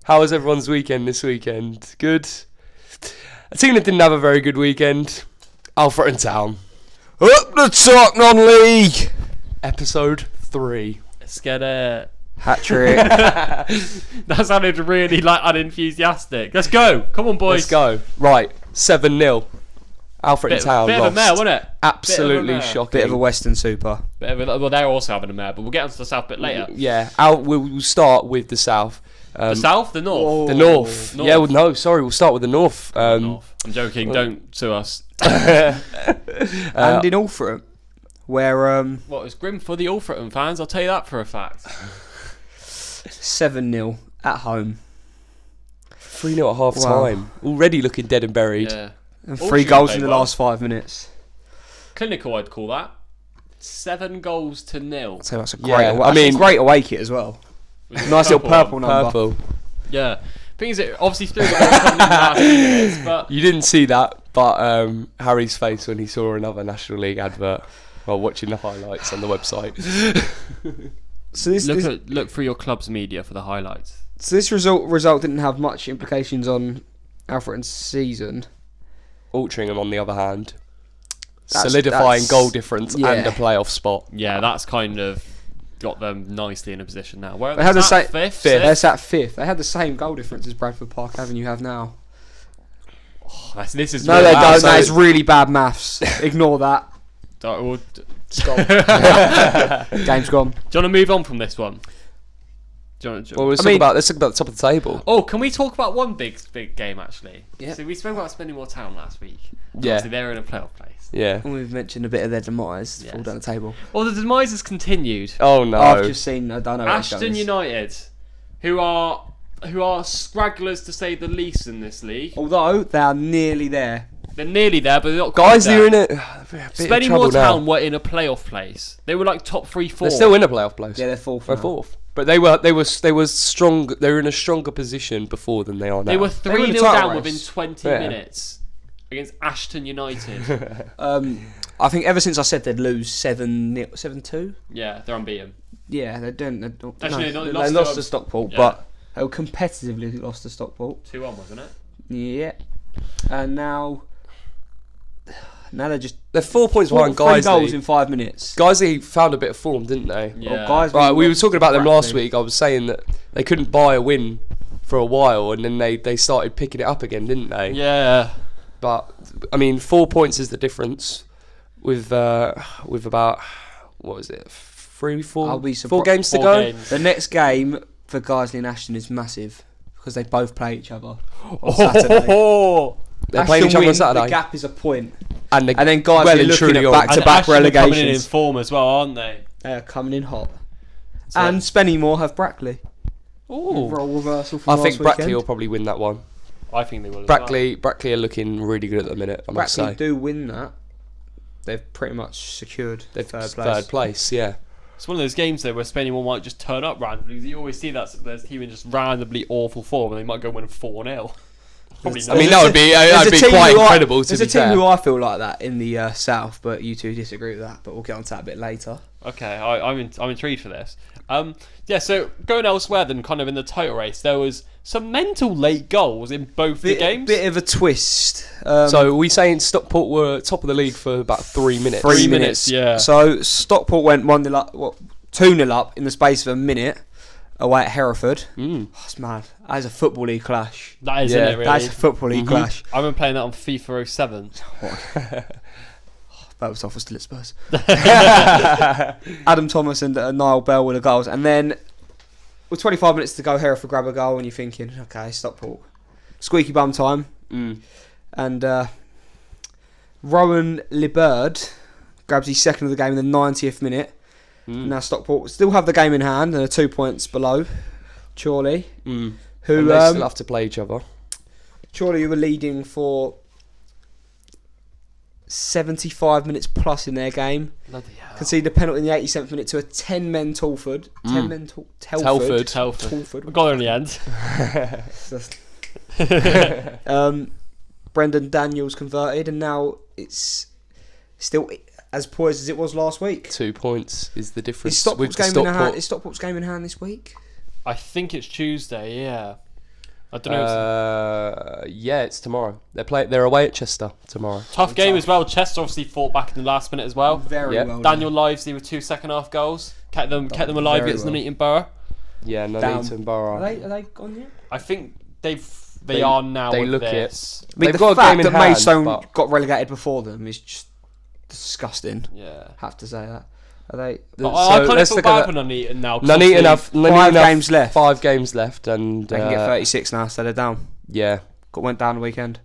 How was everyone's weekend this weekend? Good? A team that didn't have a very good weekend. Alfreton Town. Up the top, non-league. Episode 3. Let's get a hat-trick. That sounded really unenthusiastic. Let's go. Come on, boys. Let's go. Right, 7-0. Alfreton Town bit lost. of a mare, wasn't it? Absolutely shocking. Bit of a Weston-super. Well, they're also having a mare, but we'll get onto the south bit later. Yeah, we'll start with the south. The south? The north? The north. Yeah, well, no, sorry, we'll start with the north. North. I'm joking, don't sue us. And in Alfreton, where What was grim for the Alfreton fans, I'll tell you that for a fact. 7-0 at home. 3-0 at half time. Already looking dead and buried. Yeah. And All 3 should goals play in the well. last 5 minutes. Clinical, I'd call that. 7 goals to 0. So that's a Yeah, great, great away kit as well. Nice little purple number. Purple. Yeah. Thing is, it obviously threw the goal coming in the last few minutes, but You didn't see that, but Harry's face when he saw another National League advert while watching the highlights on the website. So this look through your club's media for the highlights. result didn't have much implications on Alfreton's season. Altrincham, on the other hand, That's- solidifying that's- goal difference yeah. and a playoff spot. Yeah, that's kind of got them nicely in a position now. Where are They had the same fifth? They're sat 5th. They had the same goal difference as Bradford Park Avenue have now. This is No, they bad. don't. So- That is really bad maths. Ignore that. Do Game's gone. you want to move on from this one? Well, let's talk about the top of the table. Oh, can we talk about one big game actually? Yeah. So we spoke about Spennymoor Town last week. Yeah. Obviously they're in a playoff place. Yeah. And we've mentioned a bit of their demise to fall Yes. down the table. Well, the demise has continued. Oh no. I've just seen. I don't know. Ashton United, who are scragglers to say the least in this league. Although they are nearly there. They're nearly there, but they're not Guys, quite they're there. in it. Spennymoor Town were in a playoff place. They were like top 3-4. They're still in a playoff place. Yeah, they're 4th. They're now. 4th. But they were strong. They were in a stronger position before than they are now. They were were in 3-0 the title down race. within 20 Yeah. minutes against Ashton United. I think ever since I said they'd lose 7-2. Yeah, they're unbeaten. Yeah, they don't. Actually, No, they they lost lost to, to Stockport, yeah. but they were competitively lost to Stockport. 2-1, wasn't it? Yeah, and now they're just They're 4 points three behind goals Guiseley. in 5 minutes. Guiseley found a bit of form, didn't they? Yeah. Guiseley Right, we were talking about them last Brackley. week. I was saying that they couldn't buy a win for a while, and then they started picking it up again, didn't they? Yeah. But I mean, 4 points is the difference with about what was it, 4 I'll be games to 4 go. games. The next game for Guiseley and Ashton is massive because they both play each other on Saturday. Oh, They're playing each other on Saturday, The gap is a point, and and then Guiseley well and looking truly at on. back-to-back Ashton are coming in relegations. form as well, aren't they? They are coming in hot. So- And Spennymoor have Brackley. Ooh. Role reversal I from think last Brackley weekend. will probably win that one. I think they will as Brackley are looking really good at the minute, I must Brackley say. do win that. They've pretty much secured They're third place. yeah. well. It's one of those games though where Spennymoor might just turn up randomly. You always see that there's a team in just randomly awful form and they might go win 4-0. Probably I mean, not. that'd be quite incredible to There's be a team fair. who I feel like that in the south, but you two disagree with that. But we'll get onto that a bit later. Okay, I'm intrigued for this. Yeah, so going elsewhere then, kind of in the title race, there was some mental late goals in both the games. Bit of a twist. So we saying Stockport were top of the league for about 3 minutes. 3 minutes, yeah. So Stockport went 1-0 up, 2-0 up in the space of a minute away at Hereford. Mm. Oh, it's mad. That is a football league clash. That is, Yeah, isn't it, really? That's a football league clash. I've been playing that on FIFA 07. That was off still at Spurs. Adam Thomas and Niall Bell were the goals, and then with 25 minutes to go, Hereford grab a goal, and you're thinking, okay, Stockport, squeaky bum time, and Rowan Liberd grabs his second of the game in the 90th minute. Now Stockport still have the game in hand and are 2 points below Chorley, And who they still have to play each other. Chorley were leading for 75 minutes plus in their game. Bloody hell. Conceded a penalty in the 87th minute to a 10-men Telford. 10-men Telford. Telford. We got there in the end. Brendan Daniels converted, and now it's still as poised as it was last week. 2 points is the difference. Is Stockport's game in hand this week? I think it's Tuesday, yeah. I don't know. Yeah, it's tomorrow. They're away at Chester tomorrow. Tough game as well. Chester obviously fought back in the last minute as well. Very Yeah. well. Daniel Livesley with 2 second-half goals. Kept them alive very against well. Nuneaton Borough. Yeah, Down. Nuneaton Borough. Are they gone yet? I think they are now they with look this. I mean, They've the got a fact game in that hand, Maidstone but- got relegated before them is just disgusting. Yeah. Have to say that. Are they? But I kind of let's feel look bad at for Nuneaton now. 'cause Nuneaton obviously- have Five games left. 5 games left, and They can get 36 now, so they're down. yeah, Went down the weekend.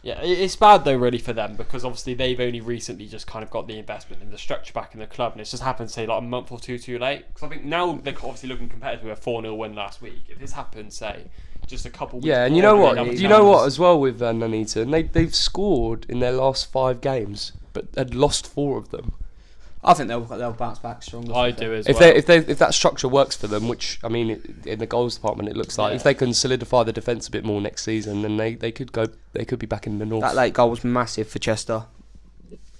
Yeah, it's bad though, really, for them because obviously they've only recently just kind of got the investment and the structure back in the club, and it's just happened, say, like a month or two too late. Because I think now they're obviously looking competitive with a 4-0 win last week. If this happened, say, just a couple weeks yeah, and you before, know they'd what? have a You know what chance. as well with Nuneaton, they've scored in their last 5 games, but had lost 4 of them. I think they'll bounce back stronger. I do as If well. if that structure works for them, which I mean, in the goals department, it looks like Yeah. if they can solidify the defence a bit more next season, then they could be back in the north. That late goal was massive for Chester.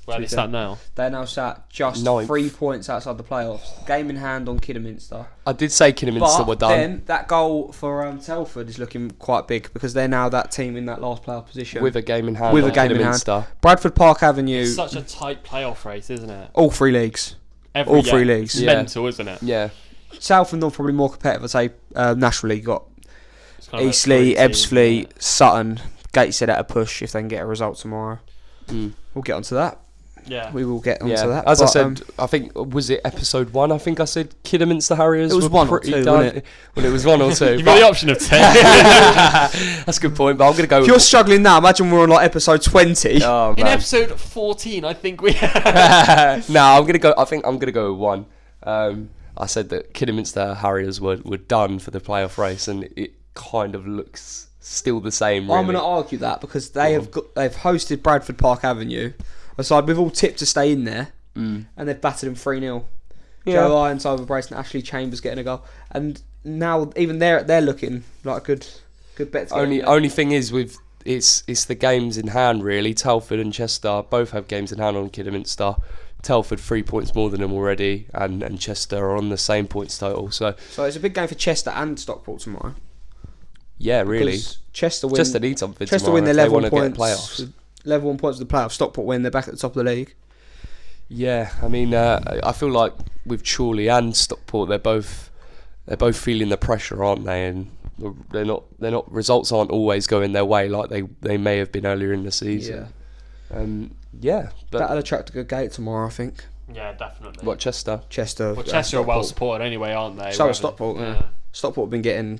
Where they stand now. They're now sat just Ninth. 3 points outside the playoffs. Game in hand on Kidderminster. I did say Kidderminster But were done then that goal for Telford is looking quite big because they're now that team in that last playoff position. with a game in hand. With a on game in hand. Kidderminster. Bradford Park Avenue, It's such a tight playoff race, isn't it? all 3 leagues. Every All 3 year. leagues. It's Yeah. mental, isn't it? Yeah, South and North probably more competitive. I'd say National League got It's kind of like Eastleigh, 3 teams, Ebbsfleet, isn't it? Sutton. Gateshead at a push if they can get a result tomorrow. Mm. We'll get onto that. Yeah. We will get onto yeah. that. As I But, said, I think was it episode 1? I think I said Kidderminster Harriers. It was were 1 or pretty 2, done. wasn't it? Well, it was 1 or 2. You've got the option of 10. That's a good point. But I'm gonna go. if you're struggling now, imagine we're on like episode 20. Oh In man. episode 14, I think we. No, I'm gonna go. I think I'm gonna go with 1. I said that Kidderminster Harriers were done for the playoff race, and it kind of looks still the same. Really. I'm going to argue that because they've hosted Bradford Park Avenue, a side we've all tipped to stay in there, and they've battered them 3-0. Yeah. Joe Ironside with brace and Ashley Chambers getting a goal, and now even they're looking like a good bet. To get in there. Only thing is with it's the games in hand really. Telford and Chester both have games in hand on Kidderminster. Telford 3 points more than them already, and Chester are on the same points total. So it's a big game for Chester and Stockport tomorrow. yeah, really, Because Chester win. Chester need something. Chester tomorrow win their if they level want one to get points. playoffs. Level 1 points of the playoffs. Stockport win. They're back at the top of the league. Yeah, I mean, I feel like with Chorley and Stockport, they're both feeling the pressure, aren't they? And they're not. Results aren't always going their way like they may have been earlier in the season. Yeah, but That'll attract a good gate tomorrow, I think. Yeah, definitely. what Chester? Chester. Well, Chester are well Stockport. supported anyway, aren't they? So Rather- is Stockport. Yeah. Stockport have been getting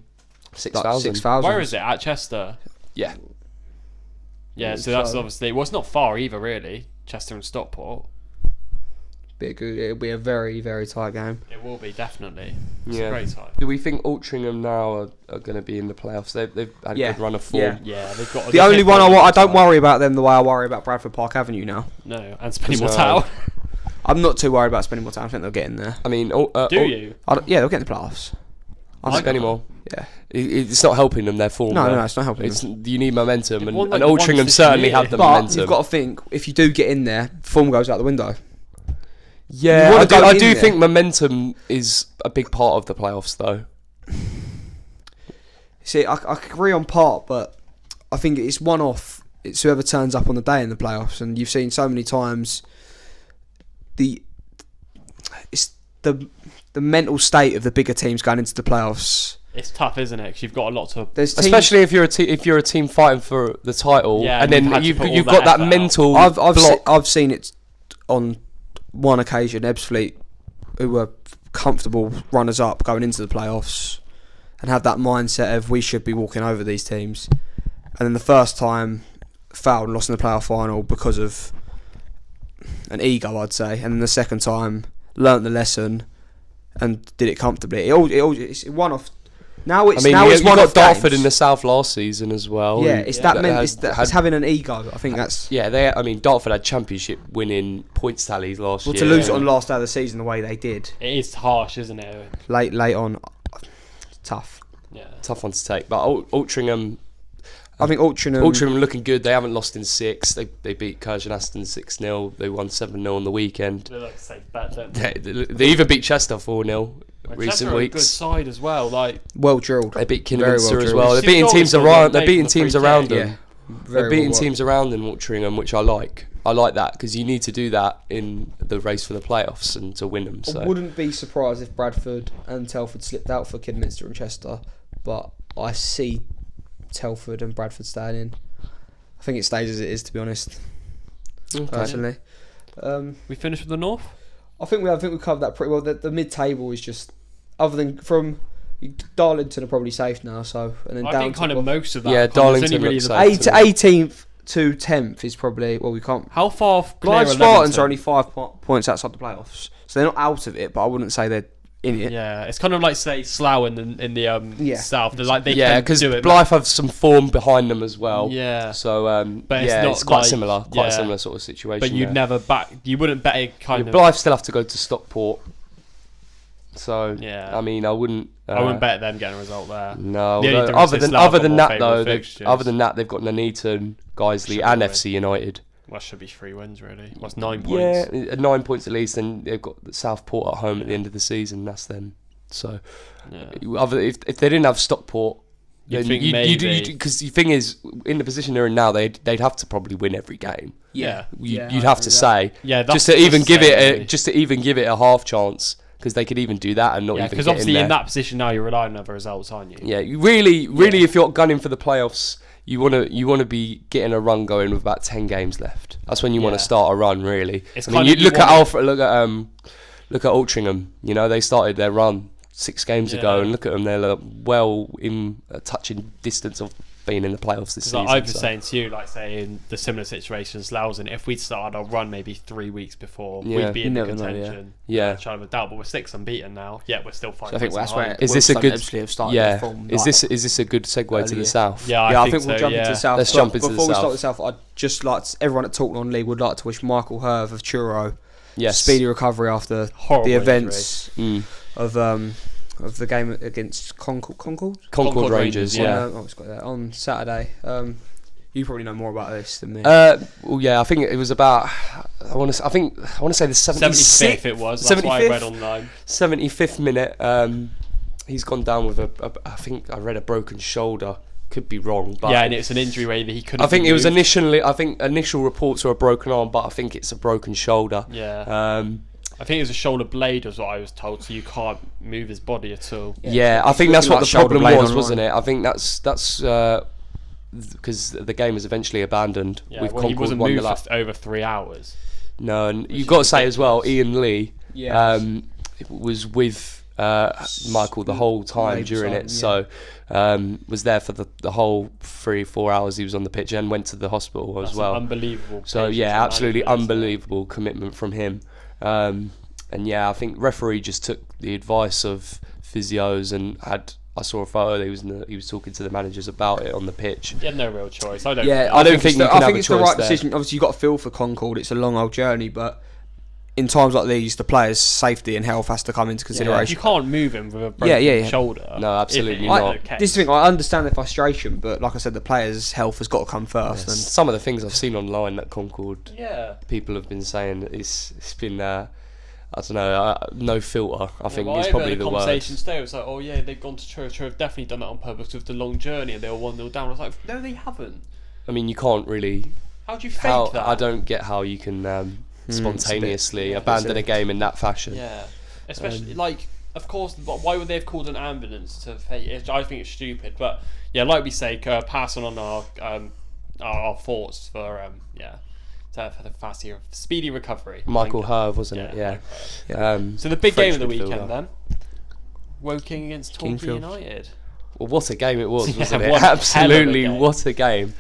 6,000. 6,000. Where is it? At Chester? Yeah, Yeah, so that's So- obviously... Well, it's not far either, really. Chester and Stockport. It'll be a very, very tight game. It will be, definitely. It's Yeah. a great time. Do we think Altrincham now are going to be in the playoffs? They've had a Yeah. good run of form. Yeah. Yeah, they've got... The only one I don't worry about them the way I worry about Bradford Park Avenue now. No, and spending more No. time. I'm not too worried about spending more time. I think they'll get in there. I mean, Do you? Yeah, they'll get in the playoffs. I Not think- anymore. Yeah. It's not helping them. Their form. No, though. it's not helping It's them. you need momentum, and, won, like, and once Altrincham this certainly year. have the But momentum. you've got to think, if you do get in there, form goes out the window. Yeah, You wanna I do, go I in do there. think momentum is a big part of the playoffs, though. See, I agree on part, but I think it's one off. It's whoever turns up on the day in the playoffs, and you've seen so many times it's the mental state of the bigger teams going into the playoffs. It's tough, isn't it? Because you've got a lot to... There's teams, Especially if you're a team fighting for the title, Yeah, and and you've then had to you've put all you've that got that effort out. mental block. I've seen it on one occasion. Ebbsfleet, who were comfortable runners up going into the playoffs, and have that mindset of we should be walking over these teams, and then the first time fouled and lost in the playoff final because of an ego, I'd say, and then the second time learnt the lesson and did it comfortably. It's one off. Now it's I mean, now it's you one got off Dartford games. in the South last season as well. Yeah, and it's Yeah. that that it's having an ego. I think that's Yeah, I mean, Dartford had championship winning points tallies last year. to lose it on last day of the season the way they did It is harsh, isn't it? late on. Tough. Yeah. Tough one to take, but Altrincham I think Altrincham. Altrincham looking good. They haven't lost in 6. They beat Curzon Aston 6-0. They won 7-0 on the weekend. They like to say bet, don't they? They even beat Chester 4-0 recent are a good weeks. side as well. Like Well drilled. They beat Very well Kidderminster as drilled. well. They're See, beating goal teams scored around. late They're in beating the teams free around kick. them. Yeah. They're Very beating well teams around in Altrincham, which I like. I like that because you need to do that in the race for the playoffs and to win them. I So wouldn't be surprised if Bradford and Telford slipped out for Kidderminster and Chester, but I see Telford and Bradford staying in. I think it stays as it is, to be honest. Personally, we finished with the North. I think we covered that pretty well. The mid-table is just, other than from Darlington are probably safe now. So and then I down think to kind of most of that. Yeah, kind of- there's Darlington only really looks the- safe. 18th to 10th is probably, well, we can't. How far clear Blythe are Spartans Leamington? are only 5 points outside the playoffs, so they're not out of it, but I wouldn't say they're in it. Yeah, it's kind of like say Slough in the Yeah. south. They're like they yeah, can because do it. Blythe have some form behind them as well. Yeah, So But it's yeah, not it's quite like- similar. Quite yeah. a similar sort of situation. but you'd there. never back. You wouldn't bet it kind Yeah, of. Blythe still have to go to Stockport. So Yeah. I mean, I wouldn't. I wouldn't bet them getting a result there. No, The only although difference is Slough other got than more that favourable though, fixtures. other than that, they've got Nuneaton, Guiseley, Should and be FC United. Well, should be 3 wins really. What's 9 Yeah, points? 9 points at least, and they've got Southport at home at the end of the season. That's them. So, Yeah. if they didn't have Stockport, You'd then think you maybe- because the thing is, in the position they're in now, they'd have to probably win every game. Yeah. Yeah, You'd I have agree to with say, Yeah, just that's to even the give same, it really. just to even give it a half chance, because they could even do that and not Yeah, even because get obviously in in there. that position now, you're relying on other results, aren't you? Yeah, you really, if you're gunning for the playoffs, you wanna be getting a run going with about 10 games left. That's when you want Yeah. to start a run, really. It's I mean, kind you of you look at want- Alfred, look at Altrincham. You know, they started their run 6 games ago, Yeah. and look at them. They're well in a touching distance of being in the playoffs this season. Like I was so. saying to you, like say in the similar situation as Lough's in, if we'd started our run maybe 3 weeks before, Yeah. we'd be You in the never know, contention. Yeah. Trying to doubt, but we're 6 unbeaten now. Yeah, we're still 5 So I think points that's where behind. Is this a Wilson good? Ebbsfleet have started Yeah. their form, Is like, this a good segue to earlier. the south? Yeah, I I think we'll so, jump yeah. into the south. Let's But jump into the before we start south. the south, I'd just like everyone at Talkland League would like to wish Michael Herve of Truro Yes. speedy recovery after Horrible the events Mm. of the game against Concord. Concord Concord Rangers. Rangers, Yeah. Oh, it's got that on Saturday. You probably know more about this than me. Well, yeah, I think it was about. I want to say the 75th it was. That's what I 75th? read online. 75th minute. He's gone down with I think I read a broken shoulder. Could be wrong, but Yeah, and it's an injury where he couldn't. I think be it was moved. initially. I think initial reports were a broken arm, but I think it's a broken shoulder. Yeah, Um, I think it was a shoulder blade, was what I was told. So you can't move his body at all. yeah, I it's think that's looking what like the shoulder problem blade was, online. wasn't it? I think that's because the game was eventually abandoned Yeah, with well, he Concord wasn't 1-0 moved up. for over 3 hours. No, and you've is got to say as well, ridiculous. Ian Lee Yes. was with Michael the whole time Labour during side, it, so was there for the whole 3-4 hours he was on the pitch and went to the hospital That's as well. unbelievable. So patience yeah, and absolutely management, isn't it? unbelievable commitment from him. And yeah, I think referee just took the advice of physios and I saw a photo. He was talking to the managers about it on the pitch. He had no real choice. I don't. Yeah, I don't think you can I have think a it's the choice right there. decision. Obviously, you've got to feel for Concord. It's a long old journey, but in times like these, the players' safety and health has to come into You consideration. can't move him with a broken Yeah. shoulder. No, absolutely if not. it is the case. This is the thing. I understand their frustration, but like I said, the players' health has got to come first. And Some of the things I've seen online that Concord Yeah. people have been saying it's been I don't know, no filter. I think well, it's I probably had a the conversation worst. today. It was like, oh yeah, they've gone to Truro. Truro have definitely done that on purpose with the long journey, and they were 1-0 down. I was like, no, they haven't. I mean, you can't really. How do you fake that? I don't get how you can spontaneously yeah, abandon a game in that fashion. Yeah, especially like, of course, why would they have called an ambulance to fake it? I think it's stupid, but yeah, like we say, passing on our thoughts for for the faster speedy recovery. Michael Thank Herve, wasn't it? Michael Yeah. Herve. So the big French game of the midfielder. weekend then, Woking against Torquay Kingfield. United. Well, what a game it was, Yeah, wasn't it? what a hell of a Absolutely, game. what a game.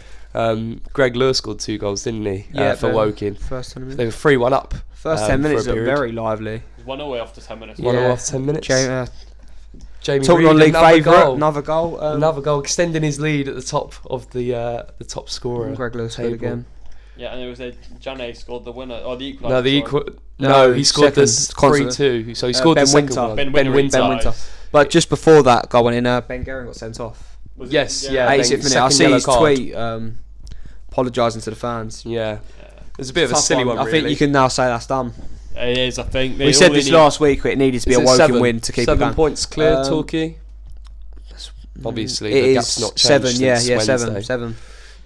Greg Lewis scored 2 goals, didn't he? For Woking. First 10 minutes. They were 3-1 up. First 10 for minutes a looked period. very lively. 1-0 after 10 minutes. 1-0 after 10 minutes. Jamie Talking Reid, on league another favourite, goal. another goal. Another goal, extending his lead at the top of the top scorer. Greg Lewis table. again. Yeah, and it was Jane scored the winner or the equaliser. No, the sorry. equal. No, No, he scored the second, 3-2. So he scored Ben the second Winter. one. Ben Ben Winter. Winter. But just before that goal went in, Ben Gehring got sent off. Was it- Yes, yeah. 80th minute. I second see yellow his card. tweet apologising to the fans. Yeah, it was a bit of a Tough silly one. I think you can now say that's done. It is, I think. We said this last week. It needed to be Is a it Woking win to keep it 7 going. points clear, Um, Torquay. Obviously, It the is gap's not changed 7. Yeah, since yeah, Wednesday. 7.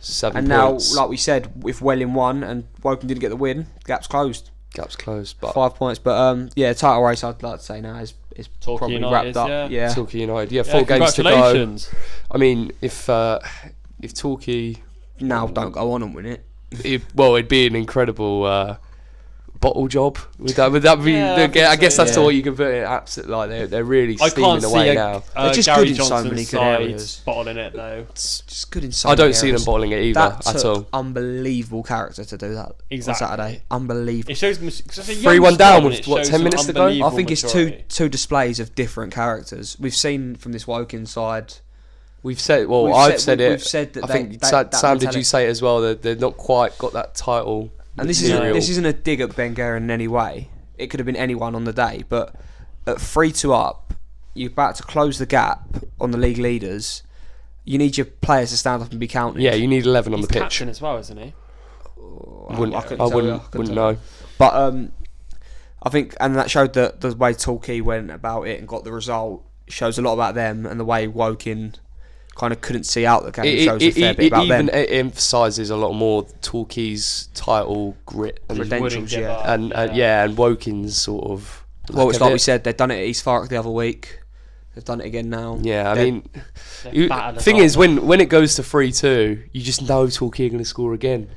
7 And points. now, like we said, if Welling won and Woking didn't get the win, gap's closed. Gap's closed, but 5 points. But yeah, title race I'd like to say now is Torquay probably United, wrapped up. Yeah. Torquay United. Yeah, 4 games to go. Congratulations. I mean, if Torquay, Now don't go on and win it. it'd be an incredible bottle job. Would that be? Yeah, I guess so, that's yeah. what you can put it. Absolutely, like they're really I steaming can't away see now. They're just Gary good in so Johnson's many good side areas. bottling it though. It's just good in so I don't many see them areas. bottling it either That at took all. unbelievable character to do that Exactly. on Saturday. Unbelievable. It shows because it's a 3-1 young down squad, with, and it what, shows 10 some minutes to go? unbelievable I think it's maturity. two displays of different characters. We've seen from this Woking side. We've said. Well, We've I've said it. We've said that I they- think that Sam, did mentality- you say it as well? That they've not quite got that title. And this material. isn't a dig at Ben Guerin in any way. It could have been anyone on the day, but at 3-2 up, you're about to close the gap on the league leaders. You need your players to stand up and be counted. Yeah, you need 11 on He's the pitch. captain as well, isn't he? I wouldn't know. But I think, and that showed that the way Torquay went about it and got the result shows a lot about them, and the way Woking kind of couldn't see out the game shows a fair bit about them. It emphasises a lot more Torquay's title grit and Credentials, give yeah. up, and Woking's sort of. Well, it's lack of like it. we said, they've done it at East Thurrock the other week. They've done it again now. Yeah, I They're- mean, They're battered us thing up. is, when it goes to 3-2, you just know Torquay are going to score again,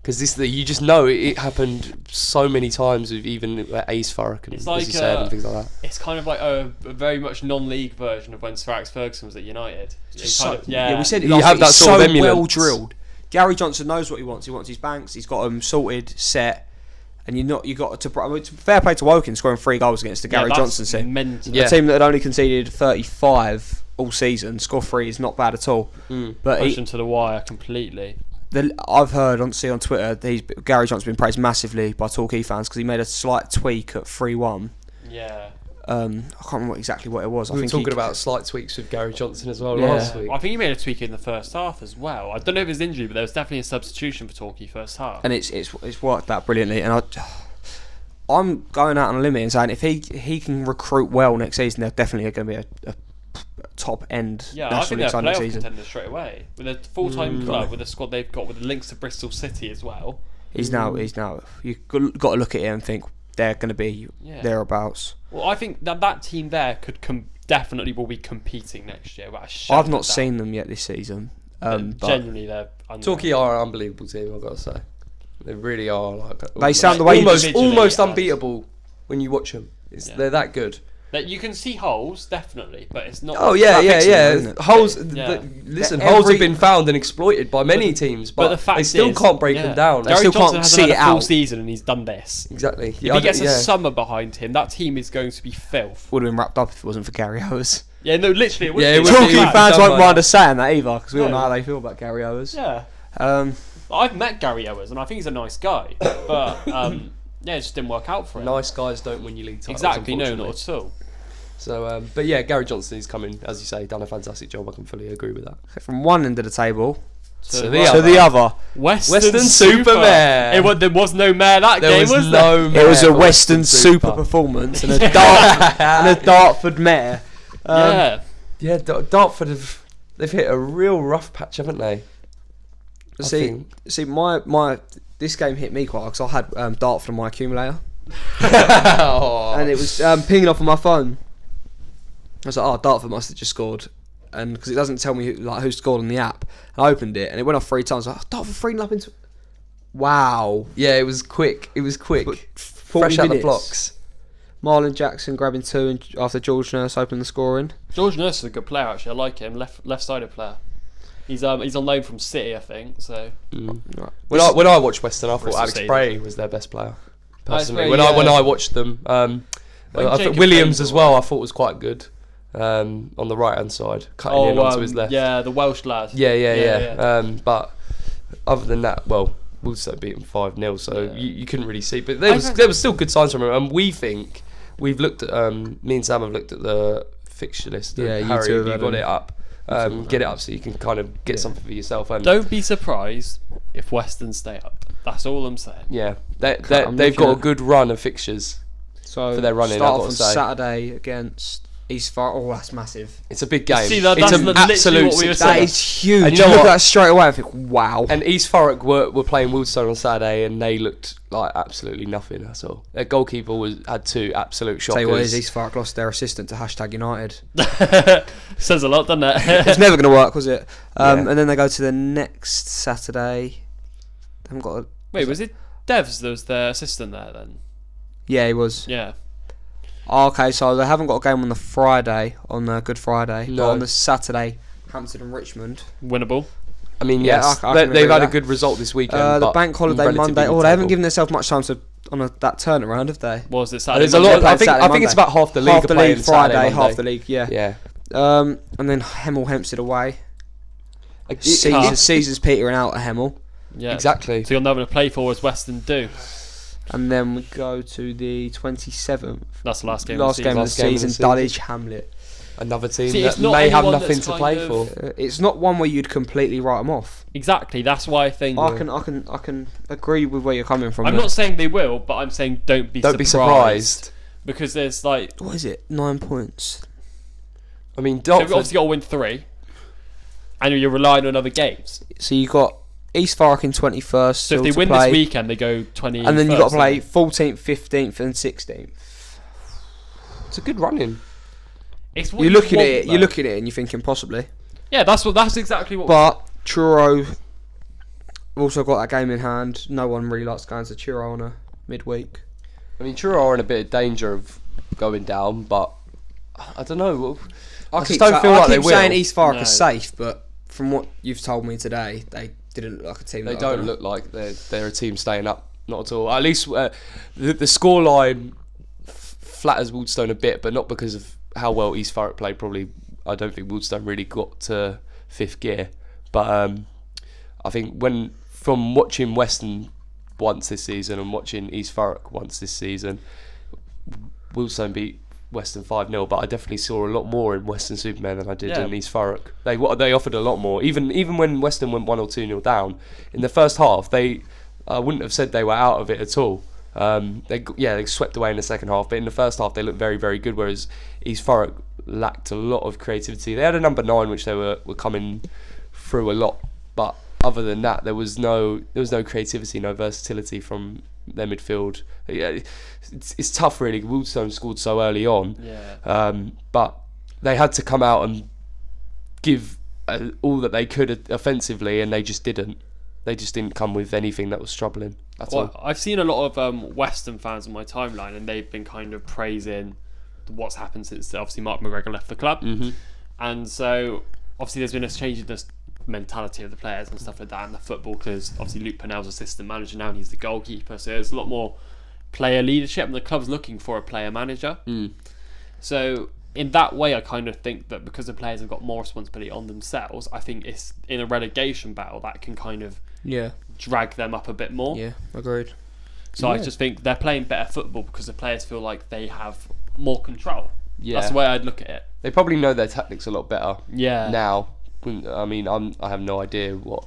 because you just know it happened so many times with even Ace Thurrock and It's as like, you said and things like that. It's kind of like a very much non-league version of when Sir Alex Ferguson was at United. It's So- kind of, yeah, we said it You last have week, that it's sort of so emulance. well drilled. Gary Johnson knows what he wants. He wants his banks. He's got them sorted, set, and you got to. I mean, it's fair play to Woking scoring 3 goals against the Gary Johnson team. Mental. Yeah. A team that had only conceded 35 all season. Score 3 is not bad at all. But Push them to the wire completely. I've heard on Twitter Gary Johnson's been praised massively by Torquay fans because he made a slight tweak at 3-1. Yeah. I can't remember exactly what it was. We I were think talking about slight tweaks with Gary Johnson as well Yeah. last week. I think he made a tweak in the first half as well. I don't know if it was injury, but there was definitely a substitution for Torquay first half. and it's worked out brilliantly. And I'm going out on a limb and saying if he can recruit well next season, they're definitely going to be a top end Yeah, I National think League they're side next playoff season. contenders straight away with a full-time club, with the squad they've got, with the links to Bristol City as well. He's now you've got to look at it and think they're going to be thereabouts. Well, I think that team there could definitely will be competing next year. Without a shadow I've of a not doubt. seen them yet this season. But Genuinely, they're Torquay are an unbelievable team, I've got to say. They really are. They sound the way almost individually, unbeatable when you watch them. They're that good. that you can see holes definitely, but it's not. Oh yeah, Traffic's in there, isn't it? Holes. Yeah. Listen, They're holes every- have been found and exploited by many teams, but the fact they still is, can't break yeah, them down. Gary still Johnson can't hasn't see had it a full out. season and he's done this. Exactly. If he gets a summer behind him, that team is going to be filth. would have been wrapped up if it wasn't for Gary Owers. Yeah, no, literally, it would Yeah, be. it would Torquay be- Torquay fans done won't by mind that. us saying that either because we all No. know how they feel about Gary Owers. Yeah, Um, I've met Gary Owers and I think he's a nice guy, but yeah, it just didn't work out for him. Nice guys don't win your league titles. Exactly, no, unfortunately. not at all. So, but yeah, Gary Johnson is coming, as you say, done a fantastic job. I can fully agree with that. from one end of the table So to the other. Weston-super-Mare. There was no mare that There game, was was there? no. It was mare a for Western Super Super. performance and a Dartford mare. Yeah. Yeah, Dartford they've hit a real rough patch, haven't they? I think. See, my this game hit me quite because I had Dartford on my accumulator Oh. and it was pinging off on my phone. I was like, oh, Dartford must have just scored, and because it doesn't tell me who scored on the app. And I opened it and it went off 3 times. I was like, oh, Dartford 3-0 up into. Wow. Yeah, it was quick. It was quick. But Fresh out the minutes. blocks. Marlon Jackson grabbing 2 and after George Nurse opened the scoring. George Nurse is a good player actually. I like him. Left-sided player. He's on loan from City, I think. So Right. When I watched Western, I thought Bristol Alex City. Bray was their best player. Personally, Bray, when I watched them, I think Jacob Williams Payne as well. I thought was quite good on the right hand side, cutting in onto his left. yeah, the Welsh lad. Yeah. But other than that, well, Wolves beat them 5-0, so Yeah. you couldn't really see. But there was still good signs from him, and we've looked at me and Sam have looked at the fixture list. Yeah, and you Harry, two have you had got them. it up. Get it up so you can kind of get something for yourself. And Don't be surprised if Western stay up. That's all I'm saying. Yeah, I'm they've got a looking at- good run of fixtures So for their running. start I've off got on to say. Saturday against East Far. Oh, that's massive. It's a big game. See, that's it's an literally absolute what we were success. saying. That is huge. And You you know look what? at that straight away and think, wow. And East Thurrock were playing Wildstone on Saturday, and they looked like absolutely nothing. That's all. Their goalkeeper had 2 absolute shockers. Tell you what, is East Far lost their assistant to #United. Says a lot, doesn't it? It's never going to work, was it? Yeah. And then they go to the next Saturday. They haven't got a... Wait, was it Devs that was their assistant there then? Yeah, he was. Yeah. Okay, so they haven't got a game on the Friday, on Good Friday. No. But on the Saturday, Hampton and Richmond. Winnable. I mean, Yeah, yes, I can agree they've had a with good result this weekend. The but bank holiday relatively Monday. Oh, mid-table. they haven't given themselves much time that turnaround, have they? What was it And Saturday? there's a Monday? lot. I played think Saturday, it's Monday. about half the league. Half are the playing league Saturday, Friday, Monday. half the league, yeah. Yeah. And then Hemel Hempstead away. Tough. Caesar's petering out at Hemel. Yeah. Exactly. So you're nothing to play for as Weston do. And then we go to the 27th. That's the last game. Last game of the Last game of the season, season. Dulwich Hamlet. Another team See, that it's not may have anyone nothing that's to kind play of- for. It's not one where you'd completely write them off. Exactly. That's why I think. I can agree with where you're coming from. I'm there. not saying they will, but I'm saying don't be surprised. Because there's like. What is it? 9 points. I mean, So you've Dartford. obviously got to win 3. And you're relying on other games. So you got East Thurrock in 21st. So if still they to win play, this weekend, they go 20. and then you got to play 14th, 15th, and 16th. It's a good run-in. It's what You're you looking at want, it. though. You're looking at it, and you're thinking possibly. Yeah, that's exactly what. But Truro also got that game in hand. No one really likes going to Truro on a midweek. I mean, Truro are in a bit of danger of going down, but I don't know. I just don't feel like they will. saying East Thurrock No. are safe, but from what you've told me today, they didn't look like a team. They that are don't gonna- look like they're a team staying up. Not at all. At least the scoreline flatters Wildstone a bit, but not because of how well East Thurrock played. Probably, I don't think Wildstone really got to 5th gear. But I think from watching Weston once this season and watching East Thurrock once this season, Wildstone beat Weston 5-0, but I definitely saw a lot more in Weston-super-Mare than I did Yeah. in East Thurrook. They offered a lot more. Even when Weston went 1 or 2-0 down in the first half, I wouldn't have said they were out of it at all. They swept away in the second half, but in the first half they looked very, very good. Whereas East Thurrock lacked a lot of creativity. They had a number 9, which they were coming through a lot, but other than that, there was no creativity, no versatility from their midfield. Yeah, it's tough really. Wildstone scored so early on, but they had to come out and give all that they could offensively, and they just didn't. They just didn't come with anything that was troubling at all. I've seen a lot of Western fans on my timeline, and they've been kind of praising what's happened since obviously Mark McGregor left the club, and so obviously there's been a change in this mentality of the players and stuff like that in the football, because obviously Luke Purnell's assistant manager now, and he's the goalkeeper, so there's a lot more player leadership, and the club's looking for a player manager. So in that way, I kind of think that because the players have got more responsibility on themselves, I think it's in a relegation battle that can kind of drag them up a bit more. Yeah, agreed. So I just think they're playing better football because the players feel like they have more control. Yeah. That's the way I'd look at it. They probably know their tactics a lot better Yeah. now. I mean, I have no idea what.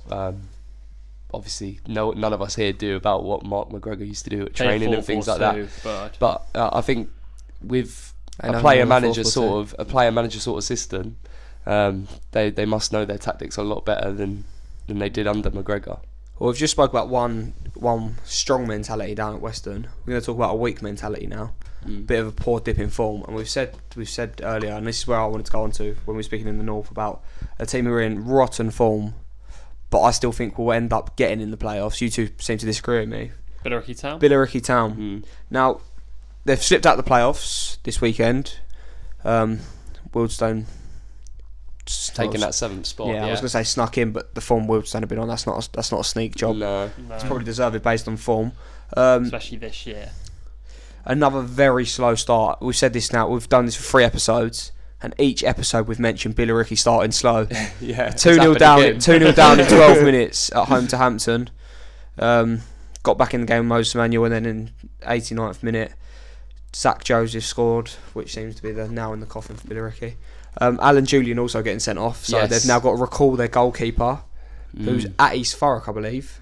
Obviously, none of us here do about what Mark McGregor used to do at training and things like that. But I think with a player manager sort of system, they must know their tactics a lot better than they did under McGregor. Well, we've just spoke about one strong mentality down at Western. We're going to talk about a weak mentality now. Bit of a poor dip in form, and we've said earlier, and this is where I wanted to go on to when we were speaking in the North about a team who are in rotten form, but I still think will end up getting in the playoffs. You two seem to disagree with me. Billericay Town. Now, they've slipped out the playoffs this weekend. Wildstone Taking that 7th spot. Yeah, I was going to say snuck in, but the form Wildstone have been on, that's not a sneak job. No. It's probably deserved based on form. Especially this year. Another very slow start. We've said this now. We've done this for 3 episodes, and each episode we've mentioned Billericay starting slow. Yeah. 2-0 down. 2-0 down in 12 minutes at home to Hampton. Got back in the game with Moses Emmanuel, and then in 89th minute, Zach Joseph scored, which seems to be the nail in the coffin for Billericay. Alan Julian also getting sent off, so Yes. they've now got to recall their goalkeeper, who's at East Thurrock, I believe.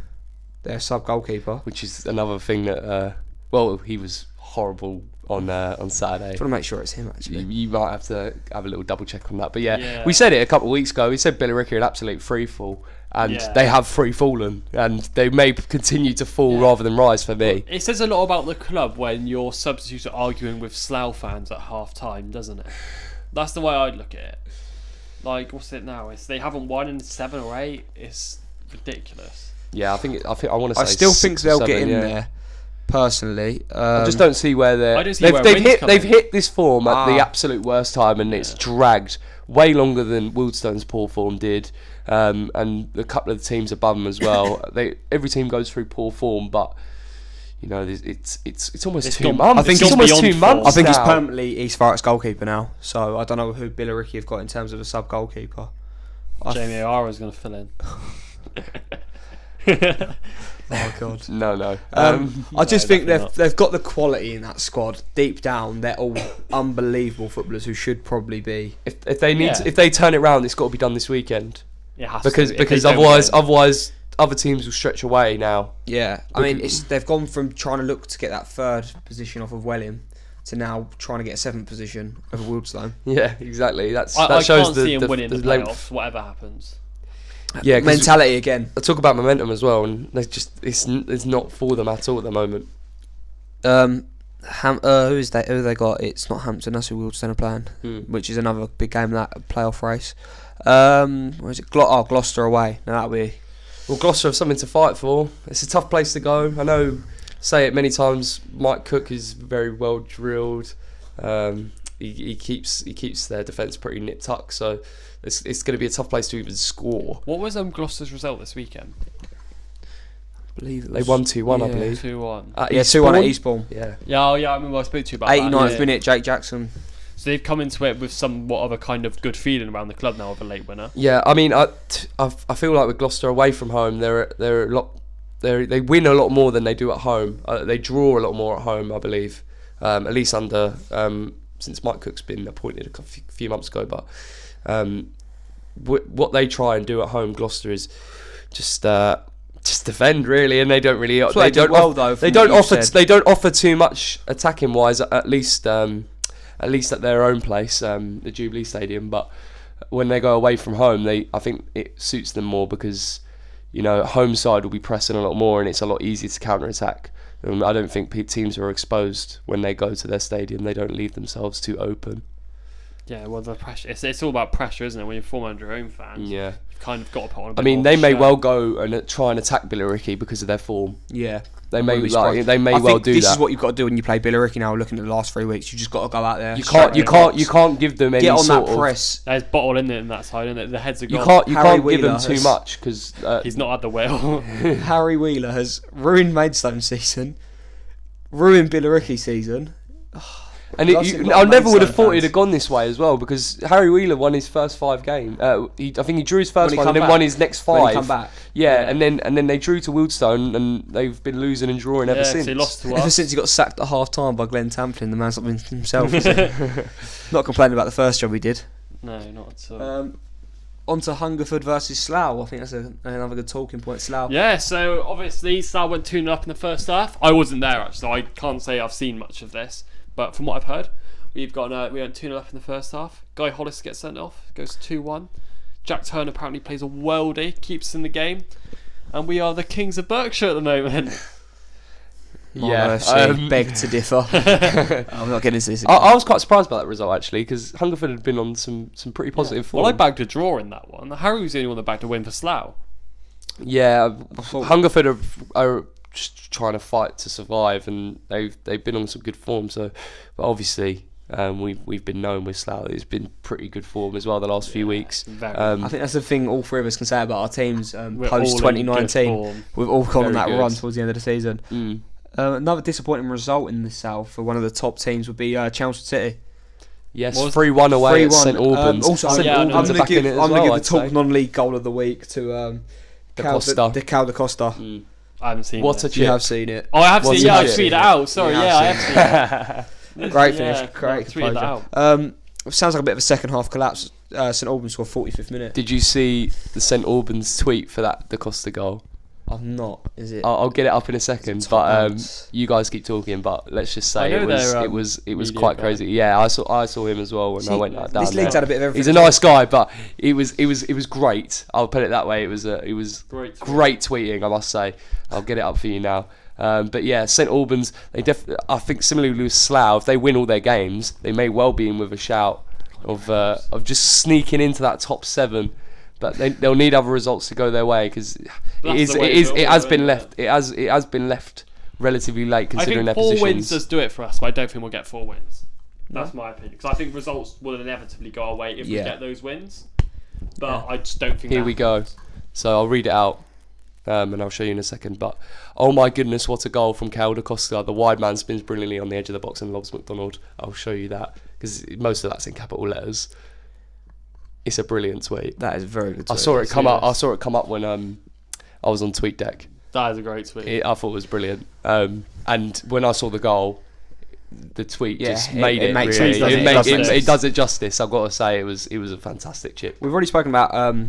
their sub goalkeeper. which is another thing that. He was horrible on Saturday. Just want to make sure it's him You, actually. you might have to have a little double check on that. But yeah, Yeah. we said it a couple of weeks ago. We said Billericay an absolute free fall, and Yeah. they have free fallen, and they may continue to fall rather than rise for me. It says a lot about the club when your substitutes are arguing with Slough fans at half time, doesn't it? That's the way I'd look at it. Like, what's it now? They haven't won in 7 or 8. It's ridiculous. Yeah, I want to say. I still think 6 or they'll 7, get in yeah. there. Personally, I just don't see where they're. I don't see where wins come They've in. hit this form at the absolute worst time, and it's dragged way longer than Wildstone's poor form did, and a couple of the teams above them as well. Every team goes through poor form, but you know it's almost It's 2 gone- months. I think it's it's almost 2 beyond months. form. I think he's now. permanently East Thurrock's goalkeeper now. So I don't know who Billericay have got in terms of a sub goalkeeper. Jamie O'Hara's going to fill in. Oh god. No. I just think definitely they've got the quality in that squad. Deep down, they're all unbelievable footballers who should probably be. if they need Yeah. if they turn it around, it's got to be done this weekend It has because to. If they because don't otherwise win. other teams will stretch away now. Yeah, I mean, they've gone from trying to look to get that 3rd position off of Welling to now trying to get a 7th position over Wildstone. Yeah, exactly. That I shows can't the see him winning the length. playoffs, whatever happens. Yeah, 'cause Mentality again. I talk about momentum as well, and it's not for them at all at the moment. Who is that? Who they got? It's not Hampton. That's who Wildstone are playing, which is another big game in that playoff race. Where is it? Gloucester away. Now that'll be. Well, Gloucester have something to fight for. It's a tough place to go. I know, say it many times. Mike Cook is very well drilled. He keeps their defence pretty nip tuck. So it's going to be a tough place to even score. What was Gloucester's result this weekend? I believe it They was, won 2-1, I yeah. believe. 2-1. Yeah, 2-1 at Eastbourne. Yeah. Yeah, I remember I spoke to you about 89th that. minute, Jake Jackson. So they've come into it with somewhat of a kind of good feeling around the club now of a late winner. Yeah, I mean, I feel like with Gloucester away from home, they're a lot. They win a lot more than they do at home. They draw a lot more at home, I believe. At least under since Mike Cook's been appointed a few months ago. But what they try and do at home, Gloucester, is just defend really, and they don't really. That's what they do well, though, They from don't what you offer. said. They don't offer too much attacking wise. At least at their own place, the Jubilee Stadium. But when they go away from home, I think it suits them more because, you know, home side will be pressing a lot more and it's a lot easier to counter attack. I don't think teams are exposed when they go to their stadium. They don't leave themselves too open. Yeah, well, the pressure. It's all about pressure, isn't it? When you're forming under your own fans, Yeah. you've kind of got to put on a bit I mean, more they of a may show. well go and try and attack Billericay because of their form. Yeah. They may Wouldn't be surprised. they I well think do this that. is what you've got to do when you play Billericay now. Looking at the last 3 weeks, you just got to go out there. You straight can't give them any get on sort that of press. There's bottle in it in that side, isn't it? The heads are You gone. can't Harry give them Wheeler too has- much because He's not had the will. Harry Wheeler has ruined Maidstone season, ruined Billericay season. and Lost a lot I of never would have Maidstone thought he'd fans. have gone this way as well because Harry Wheeler won his first 5 games. I think he drew his first When he one come and then back. won his next When he 5. come back. Yeah, and then they drew to Wildstone and they've been losing and drawing ever since. So he lost to Ever us. since he got sacked at half time by Glenn Tamplin, the man's not been himself. Is he? Not complaining about the first job he did. No, not at all. On to Hungerford versus Slough. I think that's another good talking point. Slough. Yeah, so obviously Slough went 2-0 up in the first half. I wasn't there actually, so I can't say I've seen much of this. But from what I've heard, we went 2-0 up in the first half. Guy Hollis gets sent off, goes 2-1. Jack Turner apparently plays a worldie, keeps us in the game. And we are the kings of Berkshire at the moment. Beg to differ. I'm not getting into this. I was quite surprised by that result actually because Hungerford had been on some pretty positive form. Well, I bagged a draw in that one. Harry was the only one that bagged a win for Slough. Yeah, Hungerford are just trying to fight to survive, and they've been on some good form. So, but obviously, we've been known with Slough. It's been pretty good form as well the last few weeks. I think that's the thing all three of us can say about our teams We're post all in good 2019. form. We've all gone on Very that good. run towards the end of the season. Mm. Another disappointing result in the South for one of the top teams would be Chelmsford City. Yes, Was- 3-1 away at 3-1. St Albans. Also, St yeah, I'm Albans going are back in it to as well, give I'd the top say. non-league goal of the week to Da Costa. De Cal Da Costa. Mm. I haven't seen What a it. You chip. have seen it. Oh, I have What's seen it. Yeah, a I chip? tweeted it out. Sorry, You yeah, I have have seen it. Great Yeah, finish, great I tweeted that composure. out. Sounds like a bit of a second half collapse. St Albans scored 45th minute. Did you see the St Albans tweet for that Da Costa goal? I'm not. Is it? I'll get it up in a second, top but ones? you guys keep talking. But let's just I say know they're, it was media quite guy. crazy. Yeah, I saw him as well when I went down This league's there. had a bit of everything. He's a nice guy, but it was great. I'll put it that way. It was great tweeting, I must say. I'll get it up for you now. But yeah, St Albans, I think similarly with Slough, if they win all their games, they may well be in with a shout of just sneaking into that top 7. But they'll need other results to go their way, because it has been left relatively late considering their I think 4 positions. wins does do it for us, but I don't think we'll get 4 wins. That's my opinion, because I think results will inevitably go our way if we get those wins. But I just don't think. Here we go. So I'll read it out, and I'll show you in a second. But oh my goodness, what a goal from Cal da Costa! The wide man spins brilliantly on the edge of the box and lobs McDonald. I'll show you that, because most of that's in capital letters. It's a brilliant tweet. That is very good. I saw it come up when I was on TweetDeck. That is a great tweet. I thought it was brilliant. And when I saw the goal, the tweet just made it. Makes Really. sense, It does it justice. I've got to say, it was a fantastic chip. We've already spoken about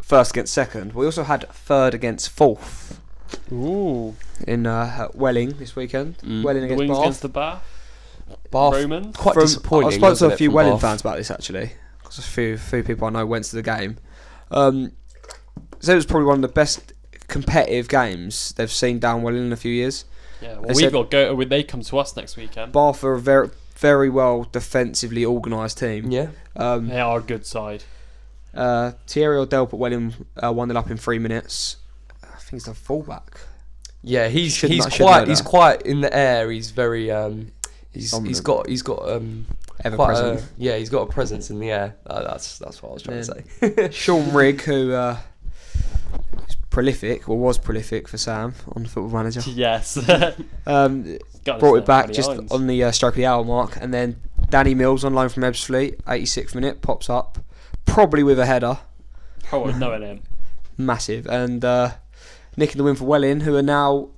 first against second. We also had third against fourth. Ooh. In Welling this weekend. Welling The against wings Bath. against the Bath. Bath, quite disappointing. I spoke to a few from Welling Bath? fans about this actually, because a few people I know went to the game. So it was probably one of the best competitive games they've seen down Welling in a few years. Yeah, well, they come to us next weekend. Bath are a very, very well defensively organised team. Yeah. They are a good side. Thierry Odell put Welling 1-0 up in 3 minutes. I think he's the fullback. Yeah, he's quite quite in the air. He's very he's got Ever quite present. he's got a presence in the air. That's what I was trying to say. Sean Rigg, who is prolific, or was prolific for Sam on Football Manager. Yes. Brought it back just on the stroke of the hour mark, and then Danny Mills on loan from Ebbsfleet, 86th minute, pops up, probably with a header. Oh, knowing him. Massive. And nicking the win for Welling, who are now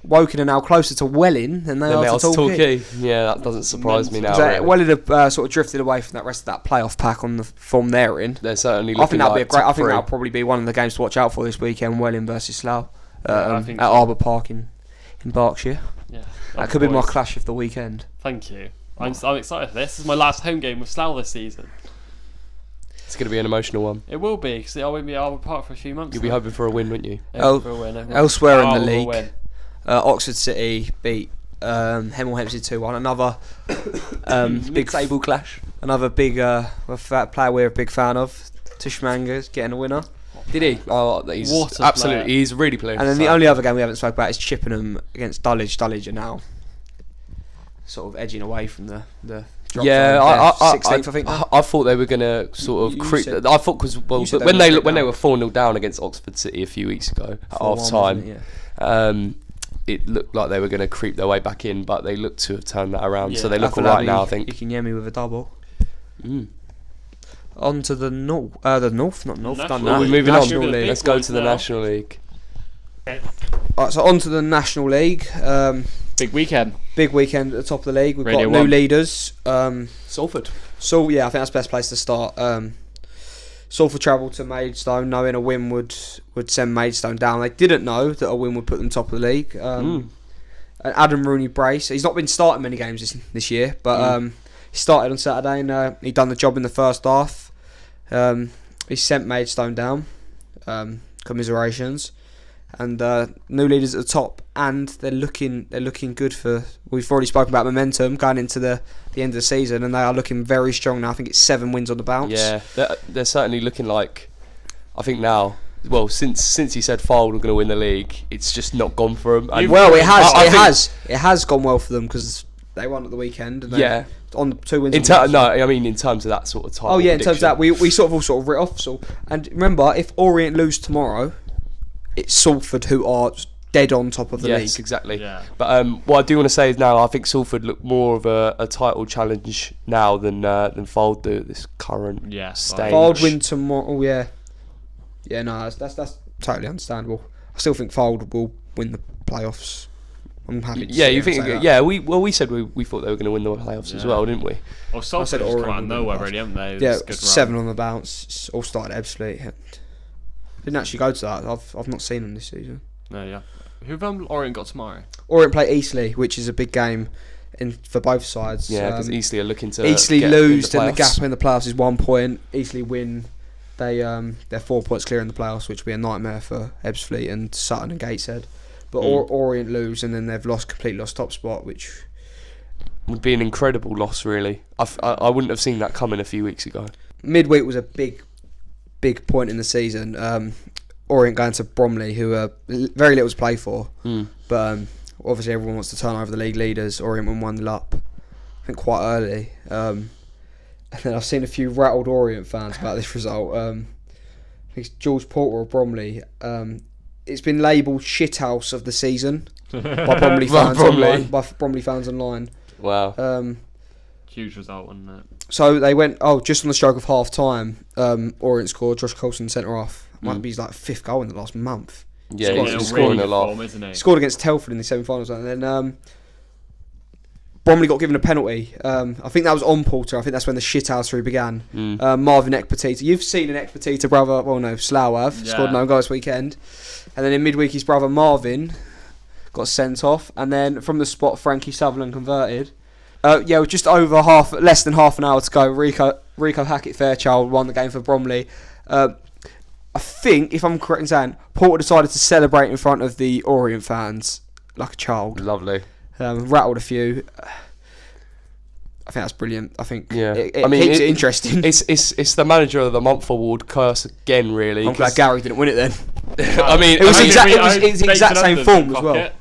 Woking are now closer to Welling than they are to Torquay. Yeah, that doesn't surprise me now. So Really. Welling have sort of drifted away from that rest of that playoff pack on the form they're in. They're certainly. I think that'll like be a great. I think top that'll three. probably be one of the games to watch out for this weekend. Welling versus Slough I at think so. Arbour Park in Berkshire. Yeah, That could be my clash of the weekend. Thank you. I'm excited for this. This is my last home game with Slough this season. It's going to be an emotional one. It will be, because I won't be at Arbour Park for a few months. You'll be hoping for a win, wouldn't you? For a win. Elsewhere in the We'll league, win. Oxford City beat Hemel Hempstead 2-1. Another big table clash. Another big player we're a big fan of. Tushmanga's getting a winner. Did he? Oh, he's What a absolutely. player. He's really playing. And then the only other game we haven't spoken about is Chippenham against Dulwich. Dulwich are now sort of edging away from the drop Yeah, zone. 16th, I think. I thought they were gonna sort of You creep. said- I thought because you said when they they were when they down. were 4-0 down against Oxford City a few weeks ago at 4-1, half time, wasn't it? Yeah. it looked like they were going to creep their way back in, but they look to have turned that around. Yeah. So they look alright now, I think. Ikinyemi with a double. Mm. On to the north. Done National that. Well, we're moving on. National League. Let's go boys to the now. National League. Right, so on to the National League. Big weekend. Big weekend at the top of the league. We've Radio got new 1. leaders. Salford. So yeah, I think that's the best place to start. Salford travelled to Maidstone, knowing a win would send Maidstone down. They didn't know that a win would put them top of the league. And Adam Rooney Brace, he's not been starting many games this year, but he started on Saturday and he done the job in the first half. He sent Maidstone down. Commiserations. And new leaders at the top, and they're looking good for. We've already spoken about momentum going into the end of the season, and they are looking very strong now. I think it's 7 wins on the bounce. Yeah, they're certainly looking like. I think now. Well, since he said Fylde were going to win the league, it's just not gone for them. And Well, it has. I think- It has gone well for them because they won at the weekend. And Yeah. on 2 wins. In on the bounce. I mean in terms of that sort of time. Oh yeah, in terms of that, we sort of all writ off. So, and remember, if Orient lose tomorrow, it's Salford who are dead on top of the league. Yes, exactly. Yeah. But what I do want to say is now I think Salford look more of a title challenge now than Fylde do at this current stage. Fylde win tomorrow. Oh, yeah. Yeah, no, that's totally understandable. I still think Fylde will win the playoffs. I'm happy. To Yeah, sit you here and think? say that. Yeah, we said we thought they were going to win the playoffs as well, didn't we? Well, Salford said just come Orient out of would win nowhere, last. really, haven't they? It Yeah, was a good 7 run. on the bounce. It's all started at Ebbsfleet. Didn't actually go to that. I've not seen them this season. No, yeah. Who have Orient got tomorrow? Orient play Eastleigh, which is a big game for both sides. Yeah, because Eastleigh are looking to Eastleigh get lose, in then the playoffs. gap in the playoffs is 1 point. Eastleigh win, they're 4 points clear in the playoffs, which would be a nightmare for Ebbsfleet and Sutton and Gateshead. But Orient lose, and then they've completely lost top spot, which would be an incredible loss, really. I wouldn't have seen that coming a few weeks ago. midweek was a big point in the season. Orient going to Bromley, who are very little to play for, but obviously everyone wants to turn over the league leaders. Orient won 1-0 up, I think, quite early. And then I've seen a few rattled Orient fans about this result. I think it's George Porter of Bromley. It's been labelled shithouse of the season by Bromley fans online. By Bromley fans online. Wow. Huge result, wasn't it? So they went, just on the stroke of half time, Orient scored. Josh Coulson centre off. Might be his 5th goal in the last month. Yeah, he's scoring a lot. Isn't he? Scored against Telford in the semi-finals, and then Bromley got given a penalty. I think that was on Porter. I think that's when the shithousery began. Marvin Ekpatita. You've seen an Ekpatita brother. Well, no, Slough have. Scored no goal this weekend. And then in midweek, his brother Marvin got sent off. And then from the spot, Frankie Sutherland converted. With just over less than half an hour to go, Rico Hackett-Fairchild won the game for Bromley. I think, if I'm correct in saying, Porter decided to celebrate in front of the Orient fans like a child. Lovely. Rattled a few. I think that's brilliant. I think it keeps it interesting. It's the manager of the month award curse again, really. I'm glad Gary didn't win it then. I mean, it was the exact same form as well.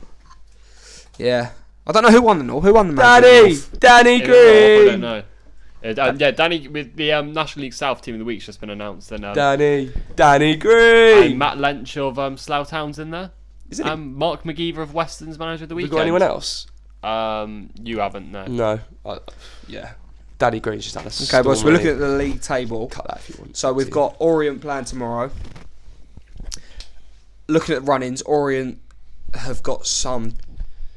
Yeah. I don't know who won the North. Who won the manager? Danny Green. I don't know. Danny with the National League South Team of the Week's just been announced. And Danny Green. And Matt Lynch of Slough Town's in there. Is it? Mark McGeever of Weston's manager of the weekend. Have you got anyone else? You haven't, no. No. Yeah. Danny Green's just had a Okay, well, so we're looking at the league table. Cut that if you want. So we've got Orient playing tomorrow. Looking at run-ins, Orient have got some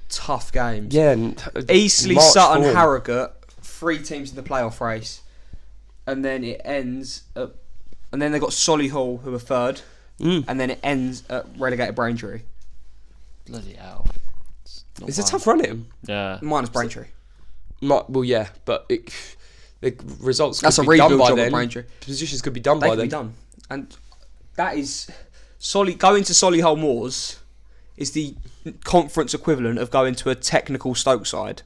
tough games. Yeah. Eastleigh, Sutton, Harrogate, 3 teams in the playoff race. And then it ends at... And then they've got Solihull, who are 3rd. And then it ends at relegated Braintree. Bloody hell. It's a tough run in. Yeah. Minus Braintree. Well, yeah, but the results That's could a be done rebuild by job then. at Braintree. Positions could be done They by could then. be done. And that is... Going to Solihull Moors is the conference equivalent of going to a technical Stoke side.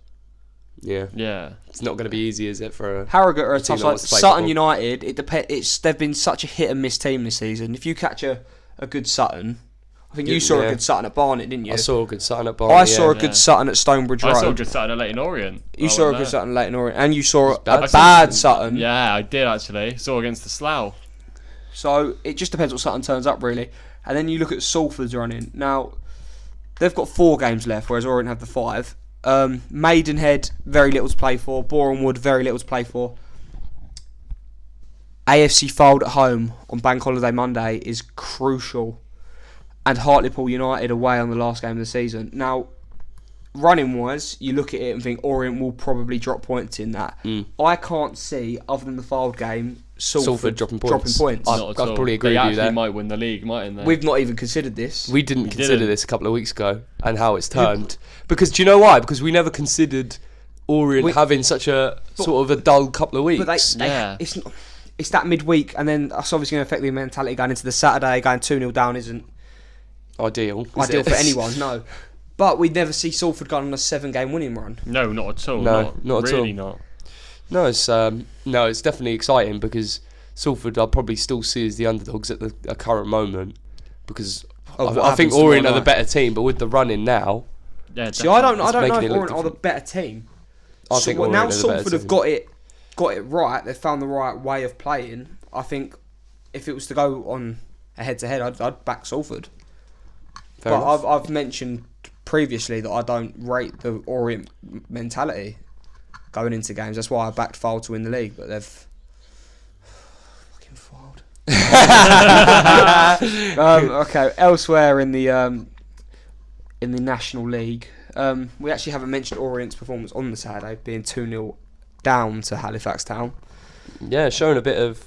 Yeah. Yeah. It's not going to be easy, is it, for Harrogate are a tough that side. wants to play Sutton football. United, they've been such a hit and miss team this season. If you catch a good Sutton, I think you saw a good Sutton at Barnet, didn't you? I saw a good Sutton at Barnet. I saw a good Sutton at Stonebridge Road. I saw a good Sutton at Leighton Orient. You saw a good Sutton at Leighton Orient, and you saw a bad. bad Sutton. Yeah, I did actually. Saw against the Slough. So it just depends what Sutton turns up, really. And then you look at Salford's running. Now, they've got 4 games left, whereas Orient have the 5. Maidenhead, very little to play for. Boreham Wood, very little to play for. AFC Fold at home on Bank Holiday Monday is crucial. And Hartlepool United away on the last game of the season. Now, running-wise, you look at it and think Orient will probably drop points in that. I can't see, other than the Fold game, Salford dropping points. I'd probably agree with you there. They might win the league, mightn't they? We've not even considered this. We didn't consider this a couple of weeks ago and how it's turned. Because do you know why? Because we never considered Orient having such a sort of a dull couple of weeks. But it's that midweek, and then that's obviously going to affect the mentality going into the Saturday. Going 2-0 down isn't ideal for anyone, no. But we'd never see Salford going on a 7-game winning run. No, not at all. No, not at all. Really not. No, it's definitely exciting because Salford I'll probably still see as the underdogs at the current moment because I think Orient are the better team, but with the running now, yeah. See, I don't know if Orient are the better team. I think Orient are the better Salford have team. got it right. They've found the right way of playing. I think if it was to go on a head-to-head, I'd back Salford. Fair enough. I've mentioned previously that I don't rate the Orient mentality going into games. That's why I backed Fold to win the league, but they've fucking Fold. Okay, elsewhere in the National League, we actually haven't mentioned Orient's performance on the Saturday, being 2-0 down to Halifax Town. Yeah, showing a bit of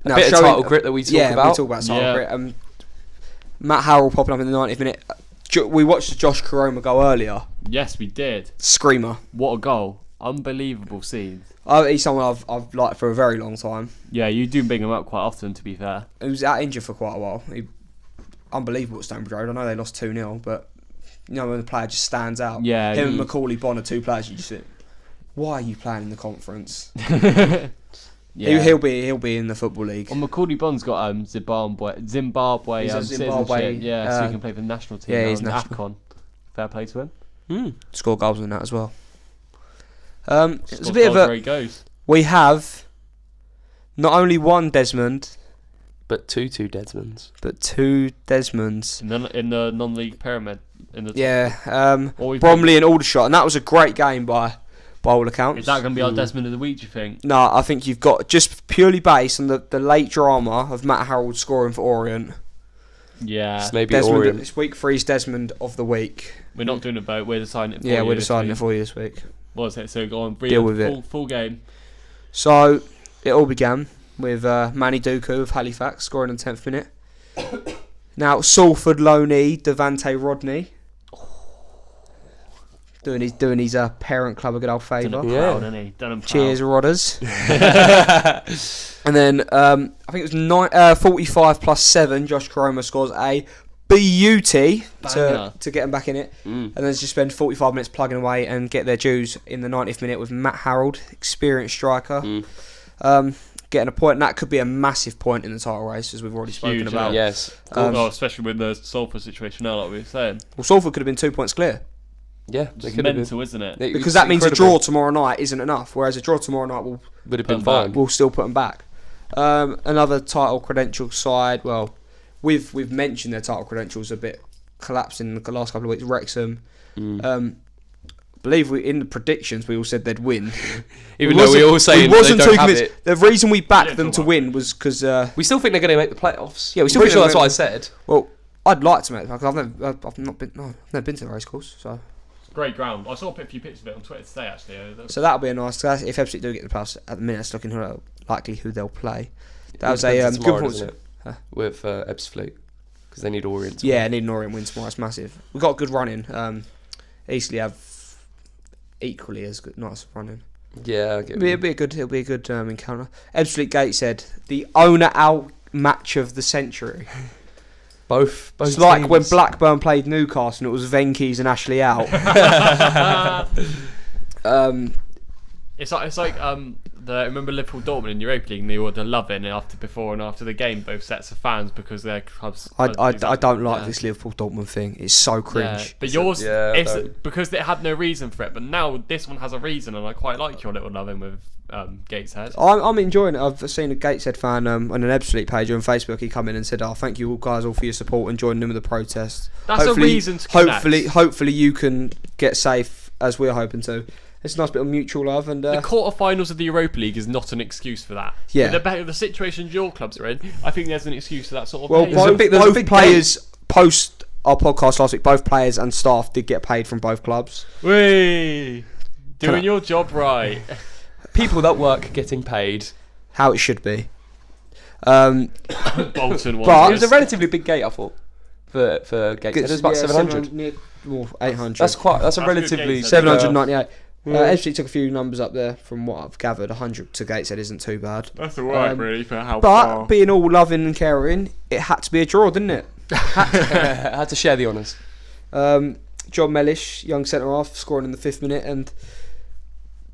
title grit that we talk about. we talk about title grit. Matt Harrell popping up in the 90th minute. We watched the Josh Koroma goal earlier. Yes, we did. Screamer. What a goal. Unbelievable scenes. He's someone I've liked for a very long time. Yeah, you do bring him up quite often, to be fair. He was out injured for quite a while. Unbelievable at Stonebridge Road. I know they lost 2-0, but when the player just stands out. Yeah. Him and Macaulay Bonner, 2 players, you just think, why are you playing in the conference? Yeah. He'll be in the Football League. Well, Macaulay Bond's got Zimbabwe He's a Zimbabwe, citizenship. Yeah, so he can play for the national team. Yeah, now he's in national. AFCON. Fair play to him. Score goals in that as well. It's Scores a bit of goals a. where he goes. We have not only one Desmond, But two Desmonds. but 2 Desmonds. In the non-league pyramid. In the top. Yeah, Or we've Bromley and Aldershot, and that was a great game by all accounts. Is that going to be our Desmond of the week, do you think? No, I think you've got, just purely based on the late drama of Matt Harrold scoring for Orient. Yeah. It's maybe Desmond, Orient. it's week 3's Desmond of the week. We're not doing a vote, we're deciding it for you. Yeah, we're this deciding it week. for you this week. What is it? So go on, Deal with it. Full game. So, it all began with Manny Duku of Halifax scoring in the 10th minute. Now, Salford loanee Devante Rodney doing his parent club a good old Done favour. him Yeah. proud, hasn't he? Done him proud. Cheers, Rodders. And then I think it was 45 plus 7. Josh Koroma scores a beauty Banger. to get him back in it. Mm. And then just spend 45 minutes plugging away and get their dues in the 90th minute with Matt Harrold, experienced striker. Getting a point, and that could be a massive point in the title race, as we've already spoken Huge, about. Yes. Especially with the Salford situation now, like we were saying. Well, Salford could have been 2 points clear, Yeah. It's They could have been. mental, isn't it? because that means a draw tomorrow night isn't enough, whereas a draw tomorrow night will would have Put been 'em back. fine. we'll still put them back. Another title credential side, well, we've mentioned their title credentials a bit collapsing in the last couple of weeks. Wrexham, believe in the predictions we all said they'd win. Even though we all say they don't have it. The reason we backed Yeah, them it's to all win was because We still think they're going to make the playoffs. Yeah, we still Pretty think sure they're that's what I said. well, I'd like to make it because I've never been to the racecourse, so Great ground. I saw a few pictures of it on Twitter today, actually. that'll be a nice. If Ipswich do get the playoffs at the minute, it's looking likely who they'll play. That was a Depends good tomorrow, point. doesn't it? Huh? With Ebbsfleet. Because they need Orient. Yeah, need an Orient win tomorrow. It's massive. We've got a good running. Eastleigh have equally as good, nice running. Yeah, I get It'll be a good encounter. Ebbsfleet Gateshead, the owner out match of the century. both It's like teams. when Blackburn played Newcastle and it was Venke's and Ashley out. It's like remember Liverpool Dortmund in Europa League, and they were loving before and after the game, both sets of fans, because their clubs. I don't like this Liverpool Dortmund thing. It's so Yeah, cringe. but yours, Yeah, it's don't. because it had no reason for it. But now this one has a reason, and I quite like your little loving with Gateshead. I'm enjoying it. I've seen a Gateshead fan on an Ebbsfleet page on Facebook. He come in and said, "Oh, thank you all guys all for your support and joining in with the protest. That's a reason to connect. Hopefully you can get safe as we're hoping to. It's a nice bit of mutual love and The quarterfinals of the Europa League is not an excuse for that. Yeah. With the situations your clubs are in, I think there's an excuse for that sort of well, behaviour. There's a both big players post our podcast last week. Both players and staff did get paid from both clubs. Whee! Can I- Doing your job right. People that work getting paid. How it should be. Bolton But- was. It was a relatively big gate, I thought, for Gateshead. It was about 700. 800. That's a That's good relatively Gateshead. 798. Yeah. Ebbsfleet took a few numbers up there from what I've gathered. 100 to Gateshead isn't too bad. That's alright, Um, really, for how But far. being all loving and caring, it had to be a draw, didn't it? I had to share the honours. John Mellish, young centre half, scoring in the 5th minute, and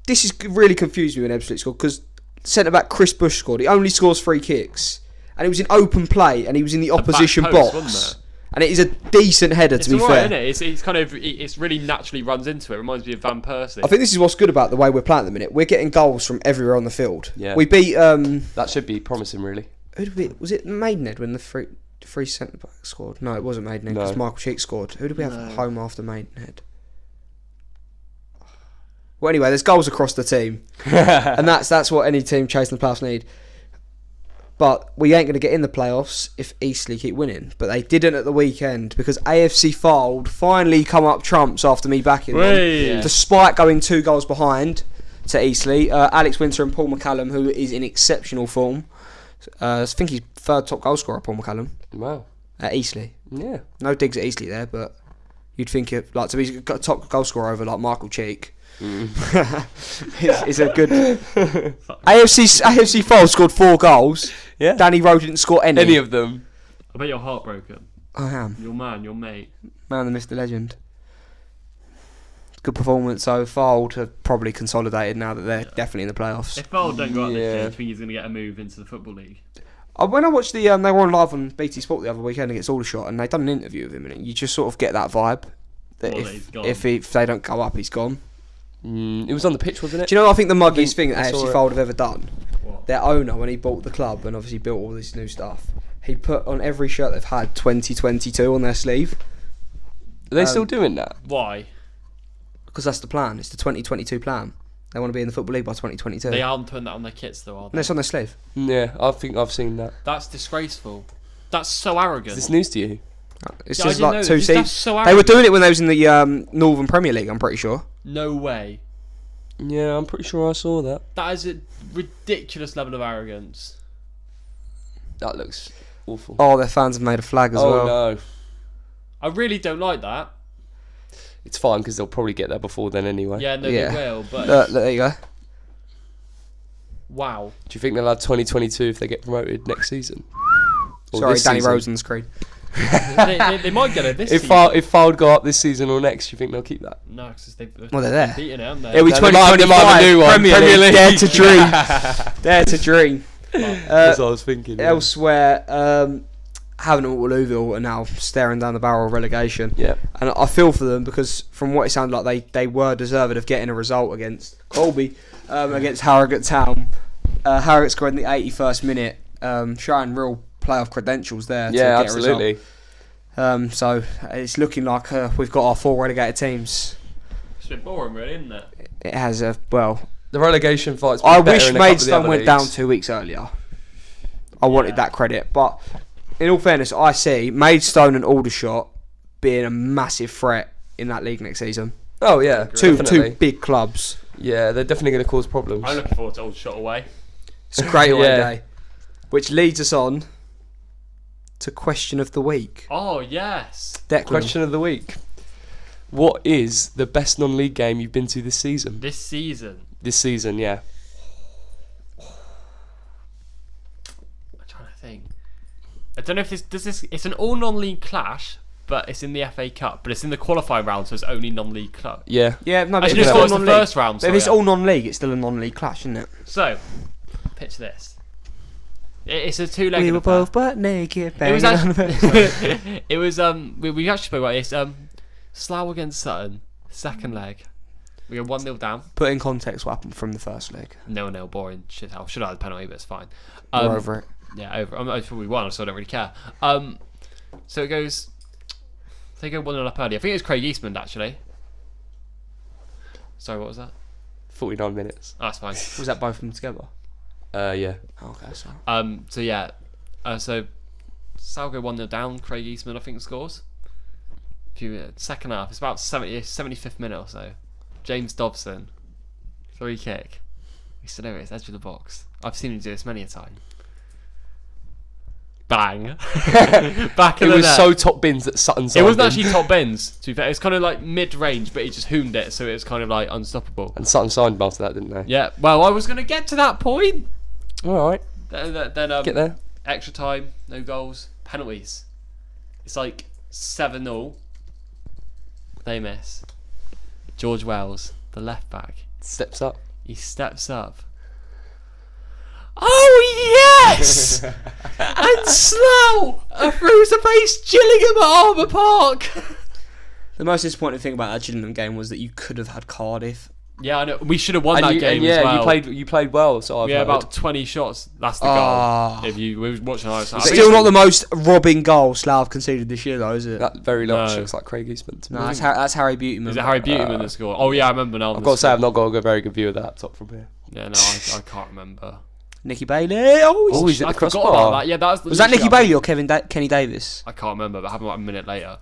this is really confused me when Ebbsfleet scored because centre back Chris Bush scored. He only scores 3 kicks, and it was in open play, and he was in the opposition back post, box, wasn't it? and it is a decent header It's to be alright, fair. isn't it? It's really naturally runs into it. Reminds me of Van Persie. I think this is what's good about the way we're playing at the minute. We're getting goals from everywhere on the field. Yeah. We beat That should be promising, really. who did we? Was it Maidenhead when the three centre back scored? No, it wasn't Maidenhead because No. Michael Cheek scored. Who did we have at home after Maidenhead? Well, anyway, there's goals across the team, and that's what any team chasing the playoffs need. But we ain't going to get in the playoffs if Eastleigh keep winning. But they didn't at the weekend because AFC Fold finally come up trumps after me backing them. Whey! Despite going 2 goals behind to Eastleigh. Alex Winter and Paul McCallum, who is in exceptional form. I think he's 3rd top goal scorer, Paul McCallum, Wow. at Eastleigh. Yeah. No digs at Eastleigh there, but you'd think it like to be a top goal scorer over like Michael Cheek. It's a good AFC Fold scored 4 goals. Yeah. Danny Rowe didn't score any of them. I bet you're heartbroken. I am. Your man, your mate. Man, the Mr. Legend. Good performance. So Fold have probably consolidated now that they're definitely in the playoffs. If Fold don't go up this year, Yeah. do you think he's going to get a move into the Football League? When I watched the, they were on live on BT Sport the other weekend against Aldershot, and they done an interview with him, and you just sort of get that vibe that Well, that he's gone. if they don't go up, he's gone. It was on the pitch, wasn't it? Do you know what I think the muggiest thing I that saw AFC it. Fold have ever done? What? Their owner, when he bought the club and obviously built all this new stuff, he put on every shirt they've had 2022 on their sleeve. Are they still doing that? Why? Because that's the plan. It's the 2022 plan. They want to be in the Football League by 2022. They aren't putting that on their kits, though, are And they? it's on their sleeve. Yeah, I think I've seen that. That's disgraceful. That's so arrogant. Is this news to you? It's Yeah, I just didn't know like this. 2 That's seasons. so They were arrogant. doing it when they was in the Northern Premier League, I'm pretty sure. No way. Yeah, I'm pretty sure I saw that. That is a ridiculous level of arrogance. That looks awful. Oh, their fans have made a flag as well. No. I really don't like that. It's fine because they'll probably get there before then anyway. Yeah, no, Yeah. they will, but Look, there you go. wow. Do you think they'll have 2022 if they get promoted next season? Or Sorry, this Danny season? Rose on the screen. they might get it this If season. if Fold go up this season or next, do you think they'll keep that? No, because they've Well, they're there. beaten it, haven't they? It'll be No, they might- 2025 they might have a new one, Premier Premier League. Dare League. to dream. Dare to dream. That's what I was thinking. Yeah. Elsewhere, Havant and Waterlooville are now staring down the barrel of relegation. Yeah. And I feel for them because from what it sounded like, they were deserved of getting a result against Colby, against Harrogate Town. Harrogate scored in the 81st minute, showing real playoff credentials there. Yeah, to get a result. absolutely. So it's looking like we've got our 4 relegated teams. It's a bit boring, really, isn't it? It has The relegation fight's been I better wish in a couple of the Maidstone other went down leagues. 2 weeks earlier. I wanted that credit, but in all fairness, I see Maidstone and Aldershot being a massive threat in that league next season. Oh yeah, Two definitely. big clubs. Yeah, they're definitely going to cause problems. I'm looking forward to Old Shot Away. It's a great away Yeah. day, which leads us on to question of the week. Oh, yes. Declan. Question of the week: what is the best non-league game you've been to this season? This season. This season, yeah. I'm trying to think. I don't know if this. It's an all non-league clash, but it's in the FA Cup. But it's in the qualifying round, so it's only non-league club. Yeah. Yeah, no, but Actually, if no, it's all it's the non-league. first round. But if it's sorry. all non-league, it's still a non-league clash, isn't it? So, picture this. It's a two-legged We were affair. both butt naked. It was banging on the actually, it was we actually spoke about this. Slough against Sutton, second leg. We go 1-0 down. Put in context what happened from the first leg. 0-0, boring shit hell. Should have had a penalty, but it's fine. We're over it. Yeah, over. I thought we won, so I don't really care. So it goes. They go 1-0 up early. I think it was Craig Eastman actually. Sorry, what was that? 49 minutes. Oh, that's fine. Was that both of them together? Yeah. Okay, so So yeah. So Sal go 1-0 down. Craig Eastman I think scores. Second half. It's about 75th minute or so. James Dobson, free kick. He's still over his edge of the box. I've seen him do this many a time. Bang! Back It in the was net. so top bins that Sutton It signed wasn't him. actually top bins. To be fair, it was kind of like mid-range, but he just hooned it, so it was kind of like unstoppable. And Sutton signed him after that, didn't they? Yeah. Well, I was going to get to that point. All right. Then Get there. extra time, no goals, penalties. It's like 7-0. They miss. George Wells, the left back, Steps up. he steps up. Oh yes! And Slough through the face Gillingham at Armour Park. the most disappointing thing about that Gillingham game was that you could have had Cardiff. Yeah, I know. We should have won And that you, game and yeah, as well. you played well. So I've Yeah, heard. about 20 shots. That's the Ah. goal. If you were watching highlights, I think Still not the most robbing goal Slough conceded this year, though, is it? that very much No. looks like Craig Eastman to me. No, that's Harry Beautyman. Is it Harry Beautyman that scored? Oh yeah, I remember now. I've got to say I've not got a very good view of the laptop from here. Yeah, no, I can't remember. Nicky Bailey. Oh, Oh, he's I at the forgot crossbar. about that. Yeah, that was that Nicky Bailey or Kenny Davis? I can't remember, but happened like a minute later.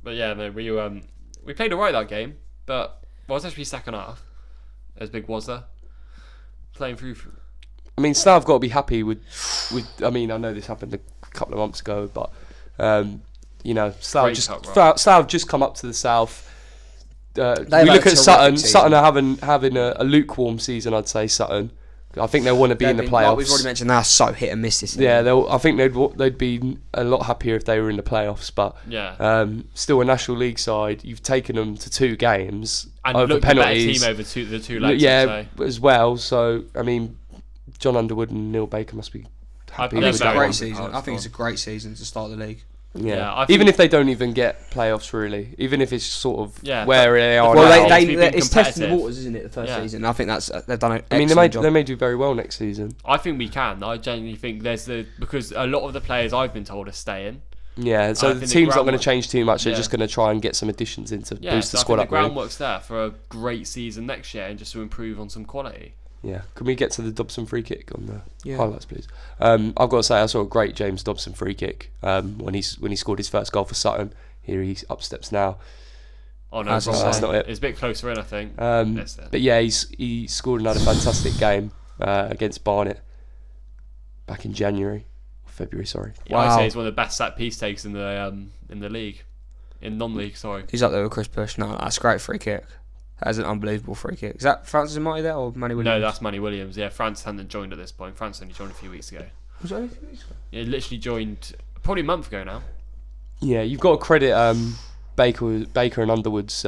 But yeah, no, we played alright that game, but well, it was actually second half. As big was there? Playing through. I mean, Slough have got to be happy with. I mean, I know this happened a couple of months ago, but Slough Great cup run. Slough just come up to the south. We They've had look a at Sutton. terrific Sutton are having a lukewarm season, I'd say. Sutton. I think they'll want to be in the playoffs. Like we've already mentioned, they're so hit and miss this season. Yeah, I think they'd be a lot happier if they were in the playoffs. But still a National League side. You've taken them to 2 games and over looked penalties. a better team over the 2 legs. As well. So I mean, John Underwood and Neil Baker must be happy. I think with it's a that great one. season. I think it's a great season to start the league. Yeah, I think even if they don't even get playoffs, really, even if it's sort of where they are Well, now. it's testing the waters, isn't it? The first season. I think they've done an excellent job. They may do very well next season. I think we can. I genuinely think because a lot of the players I've been told are staying. Yeah, so the team's not going to change too much. They're Yeah. just going to try and get some additions in to boost the I squad think up. the groundwork's there for a great season next year and just to improve on some quality. Yeah, can we get to the Dobson free kick on the highlights, please? I've got to say, I saw a great James Dobson free kick when he scored his first goal for Sutton. Here he up steps now. Oh no, That's not it. It's a bit closer in, I think. But yeah, he scored another fantastic game against Barnet back in February. Sorry. Yeah, I'd say he's one of the best set piece takes in the league, in non-league. Sorry. He's up there with Chris Bush. No, that's a great free kick. That's an unbelievable free kick. Is that Francis Marty there or Manny Williams? No, that's Manny Williams. Yeah, France hadn't joined at this point. France only joined a few weeks ago. Was that only a few weeks ago? Yeah, literally joined probably a month ago now. Yeah, you've got to credit Baker and Underwood's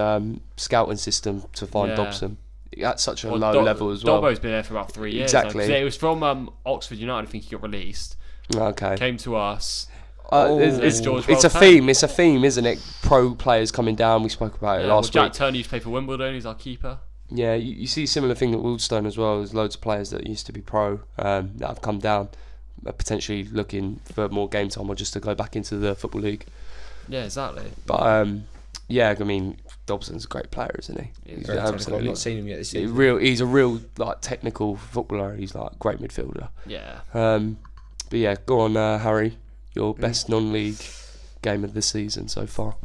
scouting system to find Dobson at such a low level as well. Dobbo's been there for about 3 years. Exactly. Now. It was from Oxford United. I think he got released. Okay. Came to us. It's a theme. It's a theme, isn't it? Pro players coming down. We spoke about it last Jack week. Turner used to play for Wimbledon. He's our keeper. Yeah, you see a similar thing at Wildstone as well. There's loads of players that used to be pro that have come down, potentially looking for more game time or just to go back into the Football League. Yeah, exactly. But I mean, Dobson's a great player, isn't he? He's I've not seen him yet this season. He's a real like technical footballer. He's like a great midfielder. Yeah. But yeah, go on, Harry. Your best non-league game of this season so far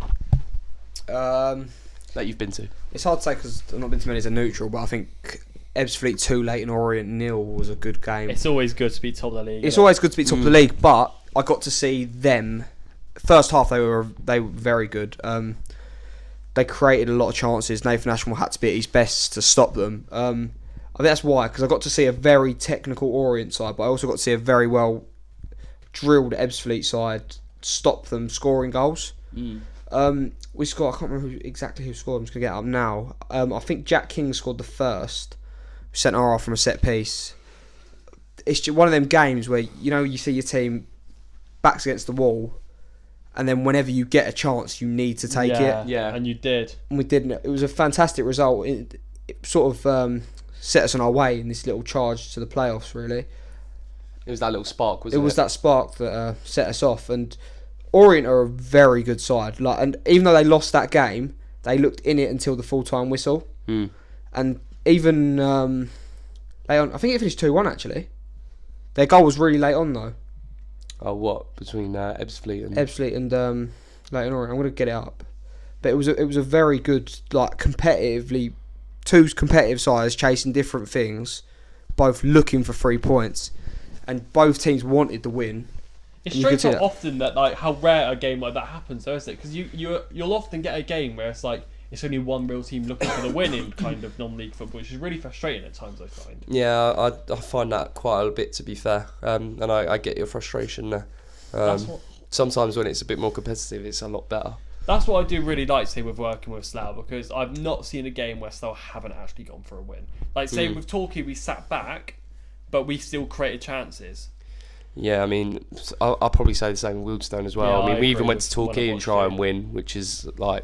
that you've been to? It's hard to say because I've not been to many as a neutral, but I think Ebbsfleet 2, Leighton Orient 0 was a good game. It's always good to be top of the league. It's always good to be top of the league, but I got to see them. First half they were very good. They created a lot of chances. Nathan Ashmore had to be at his best to stop them. I think that's why, because I got to see a very technical Orient side, but I also got to see a very well drilled Ebbsfleet side stop them scoring goals. We scored. I can't remember exactly who scored. I'm just gonna get it up now. I think Jack King scored the first. Sent her off from a set piece. It's just one of them games where you see your team backs against the wall, and then whenever you get a chance, you need to take it. Yeah, and you did. And we didn't. It was a fantastic result. It sort of set us on our way in this little charge to the playoffs. Really. It was that little spark, wasn't it? It was that spark that set us off. And Orient are a very good side. And even though they lost that game, they looked in it until the full-time whistle. And even I think it finished 2-1 actually. Their goal was really late on though. Oh, what between Ebbsfleet and Leighton Orient? I'm going to get it up. But it was a very good competitively two competitive sides chasing different things, both looking for 3 points. And both teams wanted the win. It's strange how often how rare a game like that happens, though, isn't it? Because you'll often get a game where it's only one real team looking for the win in kind of non-league football, which is really frustrating at times, I find. Yeah, I find that quite a bit, to be fair, and I get your frustration there. Sometimes when it's a bit more competitive, it's a lot better. That's what I do really like, say, with working with Slough, because I've not seen a game where Slough haven't actually gone for a win. Like, say, with Torquay, we sat back, but we still created chances. Yeah, I mean, I'll probably say the same with Wildstone as well. Yeah, I mean, we even agree went to with Torquay and what try I and win, which is like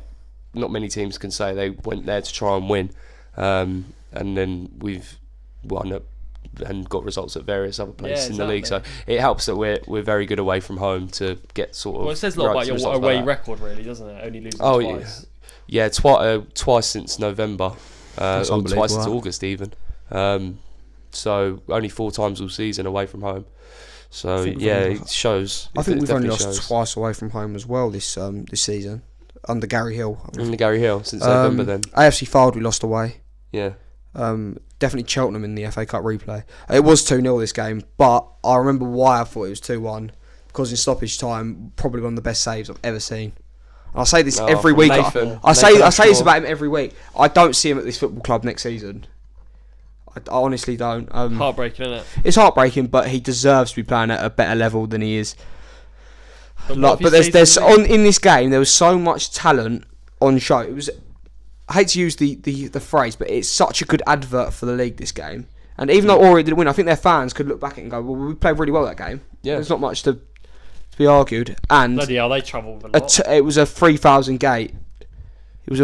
not many teams can say they went there to try and win. And then we've won up and got results at various other places in the league. So it helps that we're very good away from home to get sort of. Well, it says a lot about your away record, really, doesn't it? Only losing twice. Yeah, twice since November, or twice since August even. So only 4 times all season away from home. So yeah, it shows. I think we've only lost twice away from home as well this season under Gary Hill. Under Gary Hill since November then. AFC Fylde we lost away. Yeah. Definitely Cheltenham in the FA Cup replay. It was 2-0 this game, but I remember why I thought it was 2-1 because in stoppage time, probably one of the best saves I've ever seen. And I say this Oh, every from week. Nathan. I say Nathan this Shaw. about him every week. I don't see him at this football club next season. I honestly don't. Heartbreaking, isn't it? It's heartbreaking, but he deserves to be playing at a better level than he is. But Like, but there's in this game there was so much talent on show. It was, I hate to use the phrase, but it's such a good advert for the league, this game. And even though Ori didn't win, I think their fans could look back at it and go, well, we played really well that game. Yeah. There's not much to be argued. And Bloody hell, they travelled a lot. it was a 3,000 gate. It was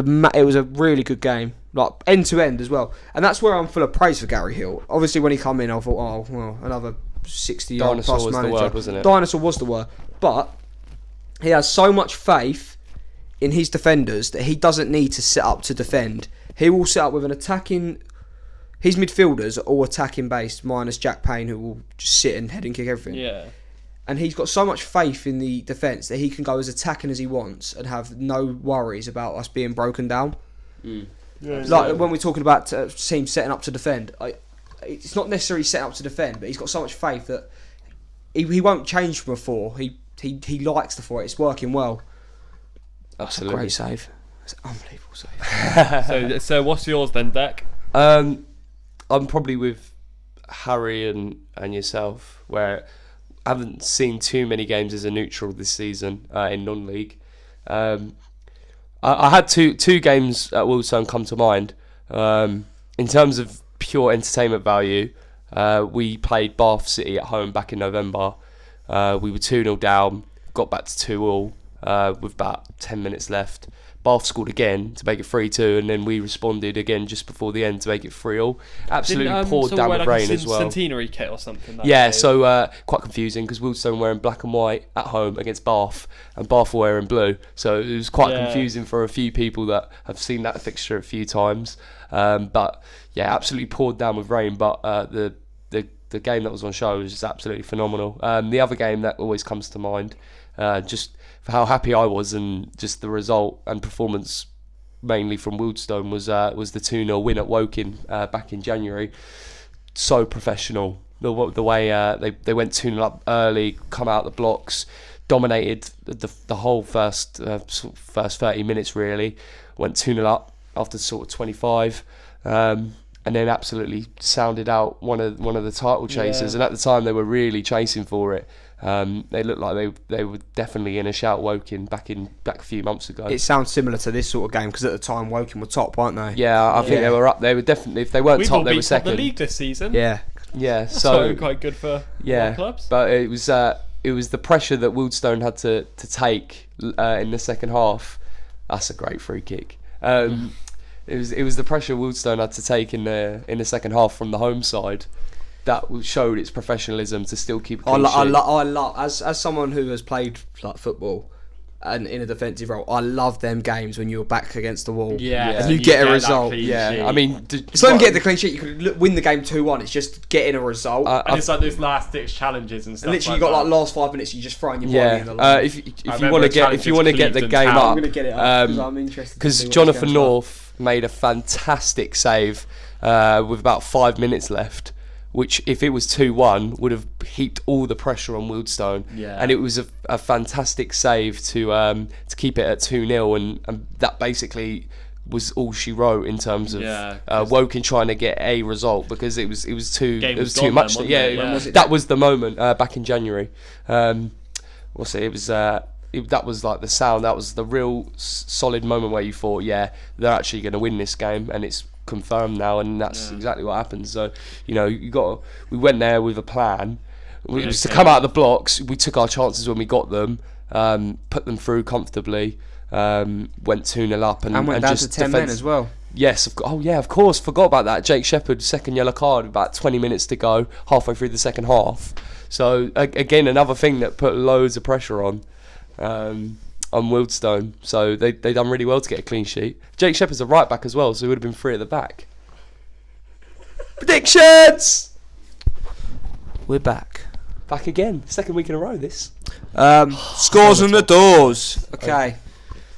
a really good game, like end to end as well. And that's where I'm full of praise for Gary Hill. Obviously, when he come in, I thought, oh, well, another 60-year-old Dinosaur plus was the manager. word, wasn't it? Dinosaur was the word. But he has so much faith in his defenders that he doesn't need to set up to defend. He will set up with an attacking. His midfielders are all attacking based, minus Jack Payne, who will just sit and head and kick everything. Yeah. And he's got so much faith in the defence that he can go as attacking as he wants and have no worries about us being broken down. Like when we're talking about teams setting up to defend, it's not necessarily set up to defend, but he's got so much faith that he won't change from a 4. He likes the 4. It's working well. Absolutely. That's a great save. It's an unbelievable save. So what's yours then, Deck? I'm probably with Harry and yourself, where I haven't seen too many games as a neutral this season in non-league. I had two games at Wilson come to mind. In terms of pure entertainment value, we played Bath City at home back in November. We were 2-0 down, got back to 2-2 with about 10 minutes left. Bath scored again to make it 3-2, and then we responded again just before the end to make it 3-3. Absolutely poured down with rain as well. Centenary kit or something. Yeah, so quite confusing because Wealdstone wearing black and white at home against Bath, and Bath were wearing blue. So it was quite confusing for a few people that have seen that fixture a few times. But yeah, absolutely poured down with rain. But the game that was on show was just absolutely phenomenal. The other game that always comes to mind, just for how happy I was and just the result and performance mainly from Wealdstone was the 2-0 win at Woking back in January. So professional. The way they went 2-0 up early, come out the blocks, dominated the whole first 30 minutes really. Went 2-0 up after sort of 25. And then absolutely sounded out one of the title chasers. And at the time they were really chasing for it. They looked like they were definitely in a shout. Woking back a few months ago. It sounds similar to this sort of game because at the time Woking were top, weren't they? Yeah, I think they were up. They were definitely, if they weren't top, they were second. The league this season. Yeah. So quite good for our clubs. But it was the pressure that Wealdstone had to take in the second half. That's a great free kick. It was the pressure Wealdstone had to take in the second half from the home side that showed its professionalism to still keep a clean sheet. I love as someone who has played like football and in a defensive role, I love them games when you're back against the wall. And you get a result. I mean, it's not even getting the clean sheet. You could win the game 2-1. It's just getting a result. And it's like those last ditch challenges and stuff. And literally, you got like last 5 minutes. You're just throwing your body in the line. If you want to get the game up, I'm going to get it up because I'm interested. Because Jonathan North made a fantastic save with about 5 minutes left, which if it was 2-1 would have heaped all the pressure on Wealdstone. And it was a fantastic save to keep it at 2-0, and that basically was all she wrote in terms of Woking trying to get a result, because it was too much. That was the moment back in January. That was like the sound. That was the real solid moment where you thought, they're actually going to win this game, and it's confirmed now, and that's exactly what happened. So we went there with a plan. It was to come out of the blocks. We took our chances when we got them, put them through comfortably, went 2-0 up, and went down just to 10 men as well. Yes, of course, forgot about that. Jake Shepherd, second yellow card, about 20 minutes to go, halfway through the second half. So again, another thing that put loads of pressure on Wealdstone. So they done really well to get a clean sheet. Jake Shepherd's a right back as well, so he would have been 3 at the back. Predictions! We're back again, second week in a row. This scores on the doors. Okay,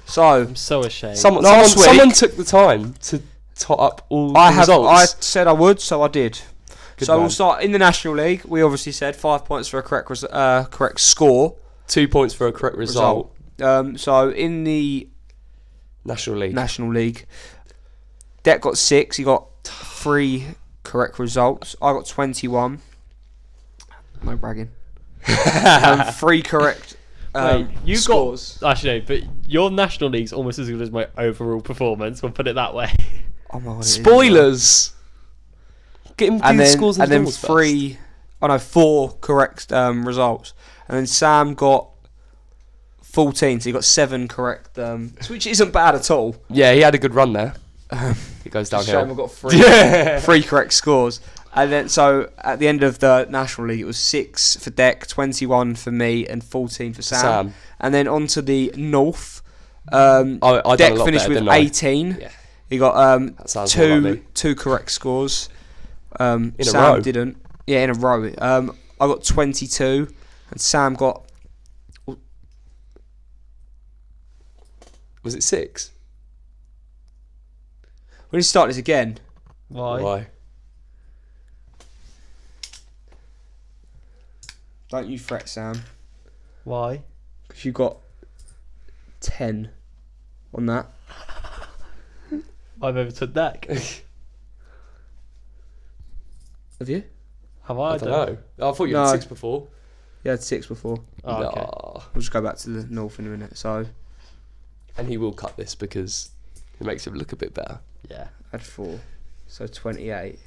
so I'm so ashamed. Someone took the time to tot up all the results. I said I would, so I did. Good so man. We'll start in the National League. We obviously said 5 points for a correct score. 2 points for a correct result. So in the National League. Deck got 6. He got 3 correct results. I got 21. No bragging. 3 correct Wait, you scores. got actually no, but your National League's almost as good as my overall performance. We'll put it that way. Oh my God, Spoilers. Get him do the scores and then doubles 4 correct results, and then Sam got 14, so he got 7 correct, which isn't bad at all. Yeah, he had a good run there. It goes Shame downhill. I got 3 correct scores, and then so at the end of the National League, it was 6 for Deck, 21 for me, and 14 for Sam. And then on to the North. I Deck finished with 18. Yeah. He got That sounds more like me. 2 correct scores. In a Sam row? didn't. Yeah, in a row. I got 22, and Sam got. Was it 6? We need to start this again. Why? Don't you fret, Sam, Why? because you got 10 on that. I've overtook Deck. Have you? Have I don't know. I thought you had No. 6 before. You had 6 before. Oh, okay. Nah. We'll just go back to the North in a minute. So And he will cut this because it makes him look a bit better. Yeah. I had 4, so 28.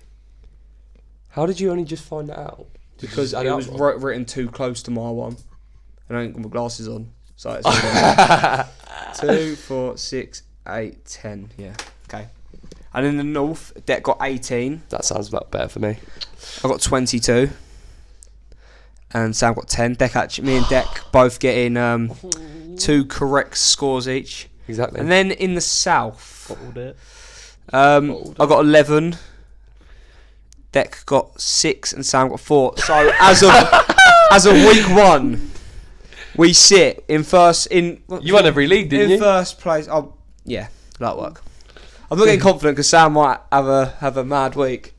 How did you only just find that out? Did you Because just add it up was wrong? written too close to my one, and I ain't got my glasses on. So it's 2, 4, 6, 8, 10. Yeah. Okay. And in the North, Deck got 18. That sounds about better for me. I got 22. And Sam got 10. Me and Deck both getting 2 correct scores each. Exactly. And then in the South, Bottled it. I got 11. Deck got 6 and Sam got 4. So as of week 1, we sit in first in. You won every league, didn't in you? first place. Oh yeah, that'll work. I'm not getting confident because Sam might have a mad week.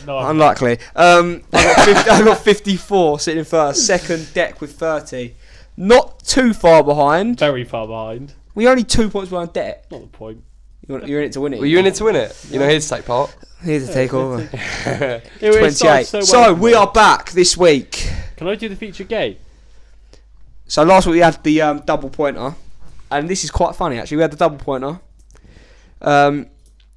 No, Unlikely. I got 54 sitting in first. Second, Deck with 30. Not too far behind. very far behind. We're only 2 points behind Deck. Not the point. You're in it to win it. Were you in it to win it? You're not here to take part. Here's the take over. It really started 28. so well. We are back this week. Can I do the feature game? So last week we had the double pointer, and this is quite funny actually. We had the double pointer.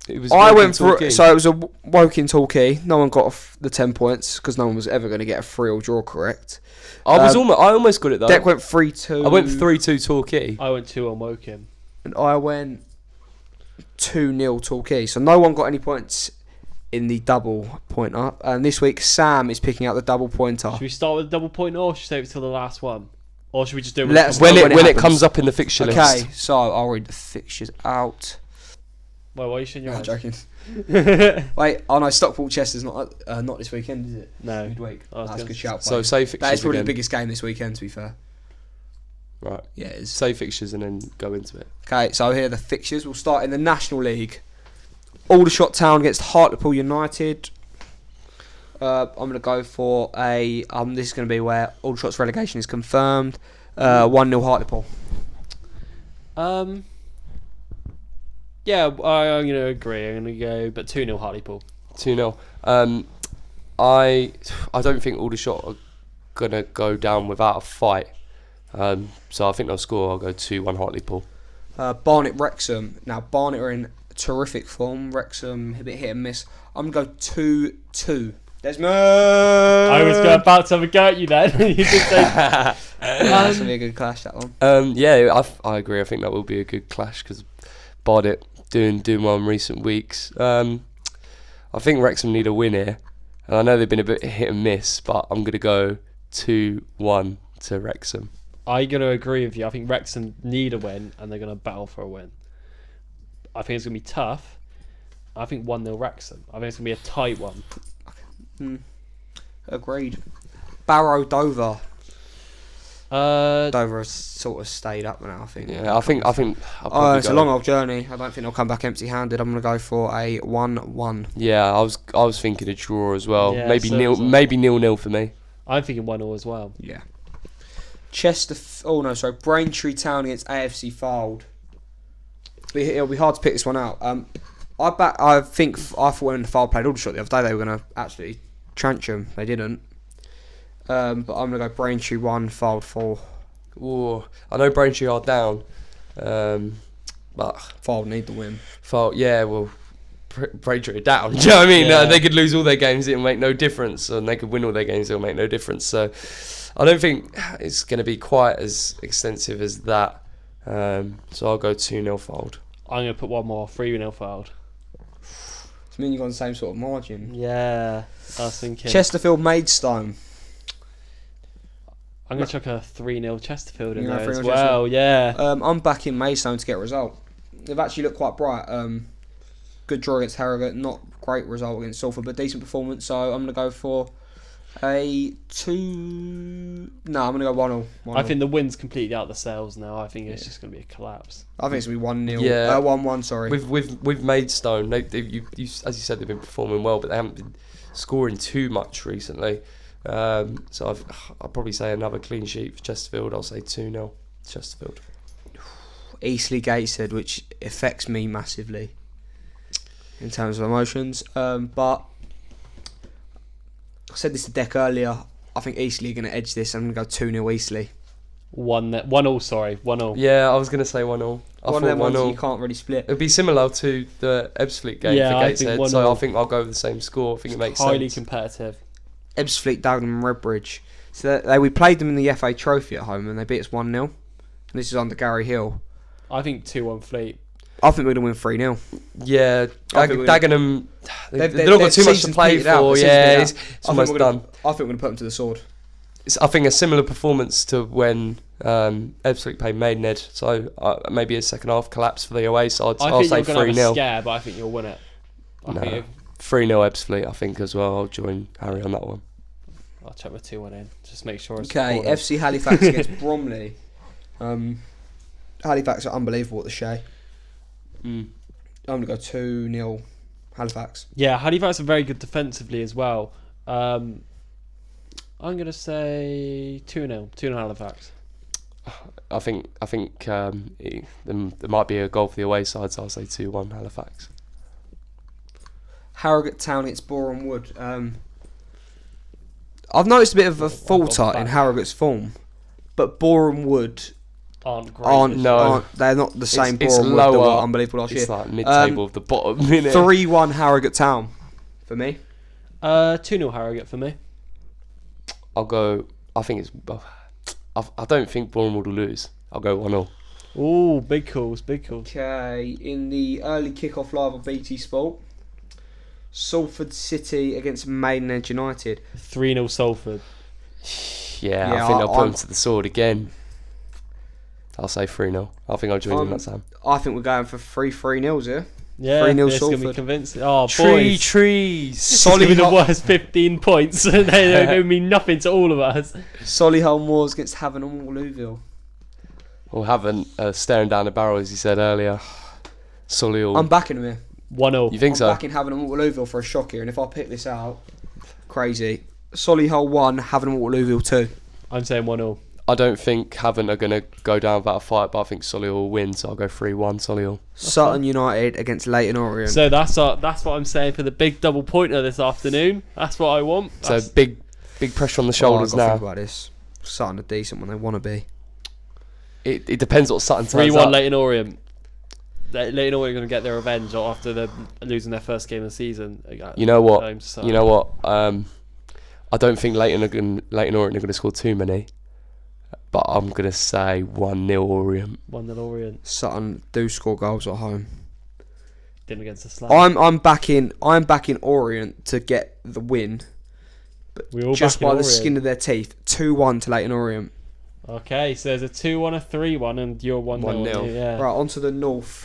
It was I Woking went for Torquay. so it was a Woking Torquay. No one got the 10 points because no one was ever going to get a 3 or draw correct. I almost got it though. Deck went 3-2. I went 3-2 Torquay. I went 2 on Woking. and I went 2-0 Torquay. So no one got any points in the double pointer. And this week Sam is picking out the double pointer. Should we start with the double point or should we save it till the last one? Or should we just do it Let us When know it happens. comes up in the fixture Okay, list. so I'll read the fixtures out. Why are you shaking your No, head? joking. Wait, oh no, Stockport Chester's not this weekend, is it? No. Midweek. I was That's a gonna good shout. So mate. say fixtures That is probably again. the biggest game this weekend, to be fair. Right. Yeah, it is. Say fixtures and then go into it. Okay, so here are the fixtures. We'll start in the National League. Aldershot Town against Hartlepool United. I'm going to go for a... this is going to be where Aldershot's relegation is confirmed. 1-0 Hartlepool. Yeah, I'm going to agree. I'm going to go, but 2-0 Hartlepool. 2-0. I don't think Aldershot are going to go down without a fight. So I think they'll score. I'll go 2-1 Hartlepool. Barnet Wrexham. Now, Barnet are in terrific form. Wrexham a bit hit and miss. I'm going to go 2-2. Desmond! I was about to have a go at you then. You did say... That's going to be a good clash, that one. Yeah, I agree. I think that will be a good clash because Barnet doing well in recent weeks. I think Wrexham need a win here. And I know they've been a bit hit and miss, but I'm going to go 2-1 to Wrexham. I'm going to agree with you. I think Wrexham need a win and they're going to battle for a win. I think it's going to be tough. I think 1-0 Wrexham. I think it's going to be a tight one. Agreed. Barrow Dover. Uh, Dover has sort of stayed up now, I think. Yeah, I think. I'll Oh, probably it's a go- long old journey. I don't think they'll come back empty-handed. I'm going to go for a 1-1. Yeah, I was thinking a draw as well. Yeah, maybe so nil, was I. maybe 0-0 for me. I'm thinking 1-0 as well. Yeah. Braintree Town against AFC Fylde. It'll be hard to pick this one out. I thought when Fylde played Aldershot the other day, they were going to absolutely tranch them. They didn't. But I'm going to go Braintree 1, Fylde 4. Ooh, I know Braintree are down, but Fylde need the win. Fylde, yeah, well, Braintree are down. Do you know what I mean? Yeah. They could lose all their games, it'll make no difference, and they could win all their games, it'll make no difference. So I don't think it's going to be quite as extensive as that. So I'll go 2-0 Fylde. I'm going to put one more, 3-0 Fylde. Does it mean you've got the same sort of margin? Yeah, I was thinking. Chesterfield Maidstone. I'm going to chuck a 3-0 Chesterfield in You're there going as 3-0 well, yeah. I'm backing Maidstone to get a result. They've actually looked quite bright. Good draw against Harrogate, not great result against Salford, but decent performance. So I'm going to go for a 2. No, I'm going to go 1-0. I think the win's completely out the sails now. I think it's just going to be a collapse. I think it's going to be 1-0. Yeah. 1-1, sorry. With Maidstone, you, as you said, they've been performing well, but they haven't been scoring too much recently. So I'll probably say another clean sheet for Chesterfield. I'll say 2-0 Chesterfield. Eastleigh Gateshead, which affects me massively in terms of emotions. But I said this to Deck earlier. I think Eastleigh are going to edge this. I'm going to go 2-0 Eastleigh. 1-0, sorry. 1-0. Yeah, I was going to say 1-0. One of them ones you can't really split. It'll be similar to the Ebbsfleet game Yeah, for I think Gateshead, 1-0. so I think I'll go with the same score. I think it makes Highly sense. competitive. Ebbsfleet, Dagenham and Redbridge. So we played them in the FA Trophy at home and they beat us 1-0. And this is under Gary Hill. I think 2-1 Fleet. I think we're going to win 3-0. Yeah, I think Dagenham, they've They've not got too much to season's play petered out. for. The Yeah, season's it's almost done. I think we're going to put them to the sword. I think a similar performance to when Ebbsfleet played Maidenhead, so maybe a second half collapse for the away side. So I I'll think say you're going to have a 3-0. scare, but I think you'll win it. I think 3-0 Ebbsfleet, I think, as well. I'll join Harry on that one. I'll chuck my 2-1 in. Just make sure it's Okay, recorded. FC Halifax against Bromley. Halifax are unbelievable at the Shea. I'm going to go 2-0 Halifax. Yeah, Halifax are very good defensively as well. I'm going to say 2-0. 2-0 Halifax. I think there might be a goal for the away side, so I'll say 2-1 Halifax. Harrogate Town against Boreham Wood. I've noticed a bit of a falter in Harrogate's form, but Boreham Wood Aren't great. they're not the same It's Boreham Wood that lower. were unbelievable last year. It's like mid-table of the bottom, isn't it? 3-1 Harrogate Town for me. 2-0 Harrogate for me. I'll go. I think it's. I don't think Bournemouth will lose. I'll go 1-0. Ooh, big calls, big calls. Okay, in the early kick-off live on BT Sport, Salford City against Maidenhead United. 3-0 Salford. Yeah, I think I'll put them to the sword again. I'll say 3-0. I think I'll join in that, Sam. I think we're going for 3-0 here. Yeah, 3-0 it's going to be Salford. convincing. Oh, Trees. It's going to be the worst 15 points. They don't mean nothing to all of us. Solihull Moors against Havant and Waterlooville. Or haven't staring down the barrel, as you said earlier. Solihull. I'm backing them here. 1-0. You think I'm so? backing Havant and Waterlooville for a shock here, and if I pick this out, crazy. Solihull 1, Havant and Waterlooville 2. I'm saying 1-0. I don't think Havant are going to go down without a fight, but I think Solihull will win, so I'll go 3-1 Solihull. Sutton United against Leyton Orient. So that's what I'm saying for the big double pointer this afternoon. That's what I want. So big pressure on the shoulders I've got to now. think about this. Sutton are decent when they want to be. It depends what Sutton turns 3-1 up. Leyton Orient. Leyton Orient are going to get their revenge after they're losing their first game of the season. You know what? Home to Sutton. You know what? I don't think Leyton Orient are going to score too many, but I'm going to say 1-0 Orient. 1-0 Orient. Sutton do score goals at home. Didn't against the Slab. I'm backing Orient to get the win, but We all just backing by the Orient. skin of their teeth. 2-1 to Leyton Orient. Okay, so there's a 2-1, a 3-1, and you're 1-0. 1-0. Yeah. Right, on to the north.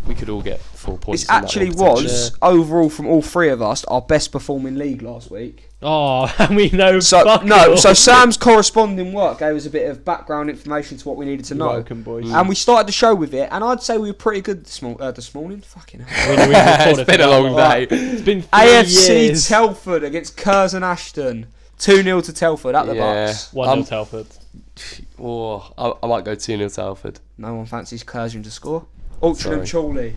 We could all get 4 points. This in that actually one, potentially. was, overall from all three of us, our best performing league last week. Oh, and we know. So fuck no, all. so Sam's corresponding work gave us a bit of background information to what we needed to know. Welcome, boys. And we started the show with it, and I'd say we were pretty good this morning. Fucking hell. We recorded It's been for a that long long. day. It's been 3 AFC years. Telford against Curzon Ashton. 2-0 to Telford at the Yeah. Bucks. 1-0 Telford. I might go 2-0 to Alford. No one fancies Curzon to score. Altrincham and Chorley.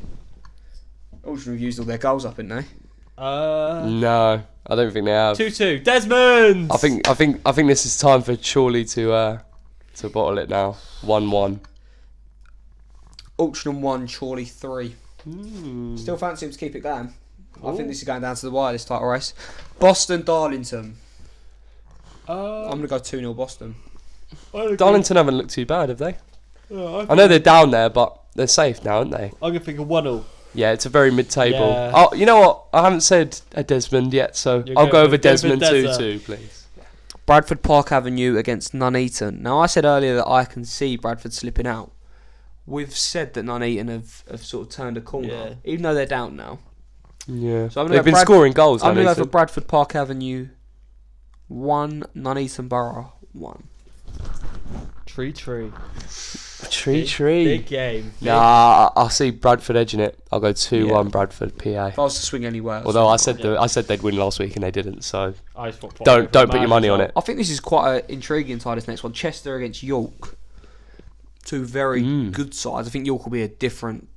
Altrincham have used all their goals up, haven't they? No, I don't think they have. 2-2. Desmond. I think this is time for Chorley to bottle it now. 1-1. Altrincham 1, Chorley 3. Still fancy him to keep it going. I think this is going down to the wire, this title race. Boston, Darlington. I'm going to go 2-0 Boston. Darlington haven't looked too bad, have they? I know they're down there, but they're safe now, aren't they? I'm going to think of 1-0. Yeah, it's a very mid-table. Yeah. Oh, you know what? I haven't said a Desmond yet, so I'll go over Desmond 2-2, please. Bradford Park Avenue against Nuneaton. Now, I said earlier that I can see Bradford slipping out. We've said that Nuneaton have sort of turned a corner, even though they're down now. Yeah, So they've been scoring goals. I'm going to go for Bradford Park Avenue 1, Nuneaton Borough 1. Tree. Tree. Big game. Nah, I'll see Bradford edging it. I'll go 2-1 Bradford PA. If I was to swing anywhere. Although I said they'd win last week and they didn't, so Don't put your money on it. I think this is quite an intriguing tie, this next one. Chester against York. Two very good sides. I think York will be a different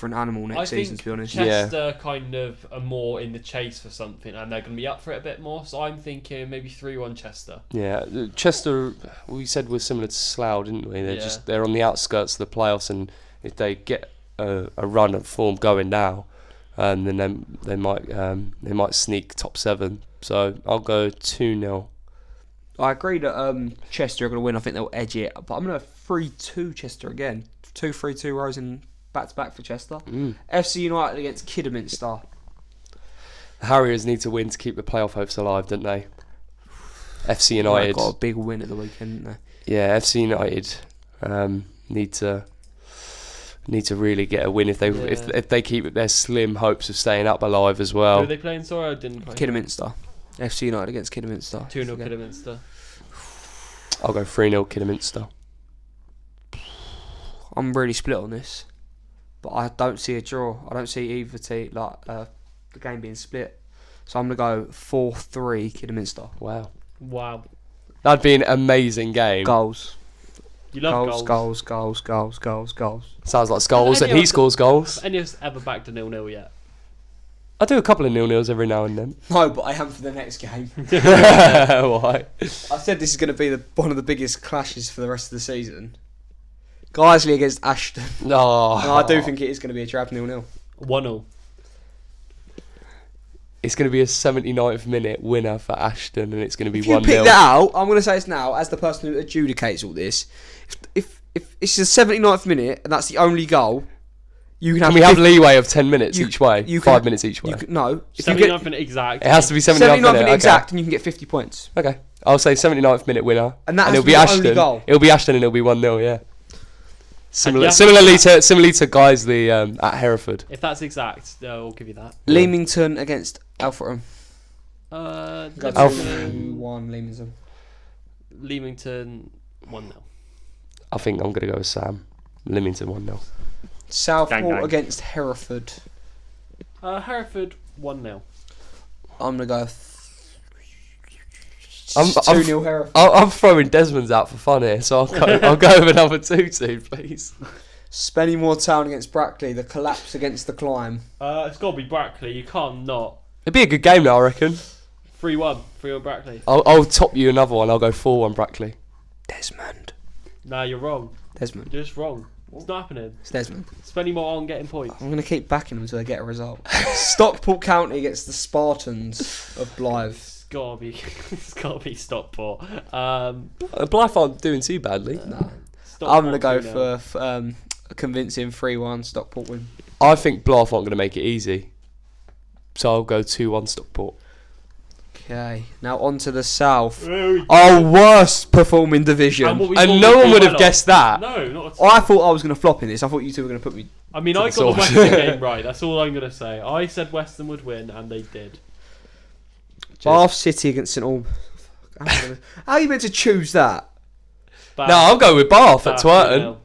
animal next season, to be honest. Chester kind of are more in the chase for something and they're going to be up for it a bit more, so I'm thinking maybe 3-1 Chester. Yeah, Chester, we said was similar to Slough, didn't we? They're on the outskirts of the playoffs, and if they get a run of form going now, then they might sneak top 7. So I'll go 2-0. I agree that Chester are going to win. I think they'll edge it, but I'm going to 3-2 Chester again. 2-3-2 rows in back-to-back for Chester. FC United against Kidderminster. The Harriers need to win to keep the playoff hopes alive, don't they? FC United Got a big win at the weekend, didn't they? Yeah, FC United need to really get a win if they keep their slim hopes of staying up alive as well. Who are they playing? Sorry, I didn't quite. Kidderminster. FC United against Kidderminster. 2-0 Kidderminster. I'll go 3-0 Kidderminster. I'm really split on this, but I don't see a draw. I don't see either team the game being split. So I'm gonna go 4-3 Kidderminster. Wow. That'd be an amazing game. Goals. You love goals. Sounds like Scholes, and he scores goals. Have any of us ever backed a 0-0 yet? I do a couple of 0-0s every now and then. No, but I am for the next game. Why? I said this is going to be one of the biggest clashes for the rest of the season. Guiseley against Ashton. No. And I do think it is going to be a trap 0-0. 1-0. It's going to be a 79th minute winner for Ashton, and it's going to be 1-0. If you pick that out, I'm going to say this now, as the person who adjudicates all this. If it's the 79th minute and that's the only goal, you can have. And we have leeway of 10 minutes each way. 5 minminutes each way. No. 79th minute exact. It has to be 79th minute exact, and you can get 50 points. Okay. I'll say 79th minute winner. And that it'll be Ashton. It'll be Ashton, and it'll be 1-0. Yeah. Similarly to Guiseley at Hereford. If that's exact, I'll give you that. Leamington against Alfreton. 2-1 Leamington. Leamington 1-0. I think I'm going to go with Sam. Leamington 1-0. Southport against Hereford. Hereford 1-0. I'm going to go 2-0 Hereford. I'm throwing Desmond's out for fun here, so I'll go with another 2-2, please. Spennymoor Town against Brackley. The collapse against the climb. It's got to be Brackley. You can't not. It'd be a good game now, I reckon. 3-1 Brackley. I'll top you another one. I'll go 4-1 Brackley. Desmond. Nah, you're wrong. Desmond. You're just wrong. It's not happening. It's Desmond. Spending more on getting points. I'm going to keep backing them until they get a result. Stockport County against the Spartans of Blythe. It's gotta be Stockport. Blythe aren't doing too badly. No. I'm going to go for a convincing 3-1 Stockport win. I think Blythe aren't going to make it easy. So I'll go 2-1 Stockport. Okay, now on to the south. Our worst performing division. And no one would have guessed that. No, not at all. I thought I was going to flop in this. I thought you two were going to put me. I mean, I got the Western game right. That's all I'm going to say. I said Western would win, and they did. Bath City against St Albans. How are you meant to choose that? No, I'll go with Bath at Twerton.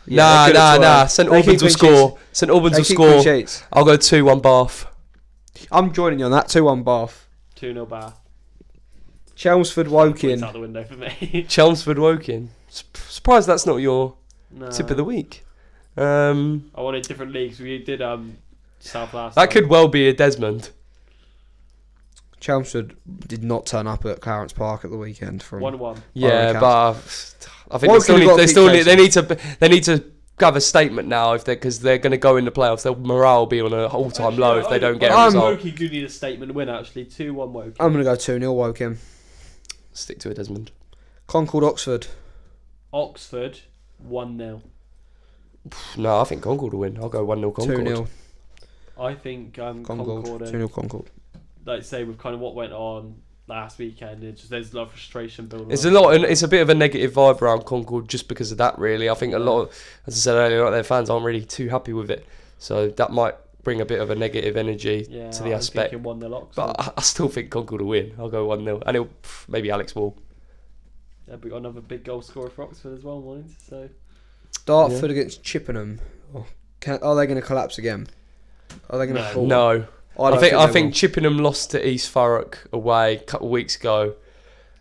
Nah. St Albans will score. St Albans will score. I'll go 2-1 Bath. I'm joining you on that. 2-1 Bath. 2-0 Bath. Chelmsford Points Woking. out the window for me. Chelmsford Woking. Surprised that's not your No. tip of the week. I wanted different leagues. We did South last That time. could well be a Desmond. Chelmsford did not turn up at Clarence Park at the weekend. From 1-1. Yeah, account. but I think Woking have got to keep they need to have a statement now because they're going to go in the playoffs. Their morale will be on an all-time low if they don't get a result. Woking do need a statement win actually. 2-1 Woking. I'm going to go 2-0 Woking. Stick to it, Desmond. Concord Oxford. Oxford 1-0. No, I think Concord will win. I'll go 1-0 Concord. 2-0 I think Concord. 2-0 Concord. Like say with kind of what went on last weekend, there's a lot of frustration building. It's up. a lot. It's a bit of a negative vibe around Concord just because of that. Really, I think a lot of, as I said earlier, a lot of their fans aren't really too happy with it. So that might bring a bit of a negative energy to the aspect. 1-0 Oxford. But I still think Concord will win. I'll go 1-0, and maybe Alex Wall. Yeah, we got another big goal scorer for Oxford as well, mind. So Dartford against Chippenham. Are they going to collapse again? Are they going to fall? No. I I think Chippenham lost to East Thurrock away a couple of weeks ago,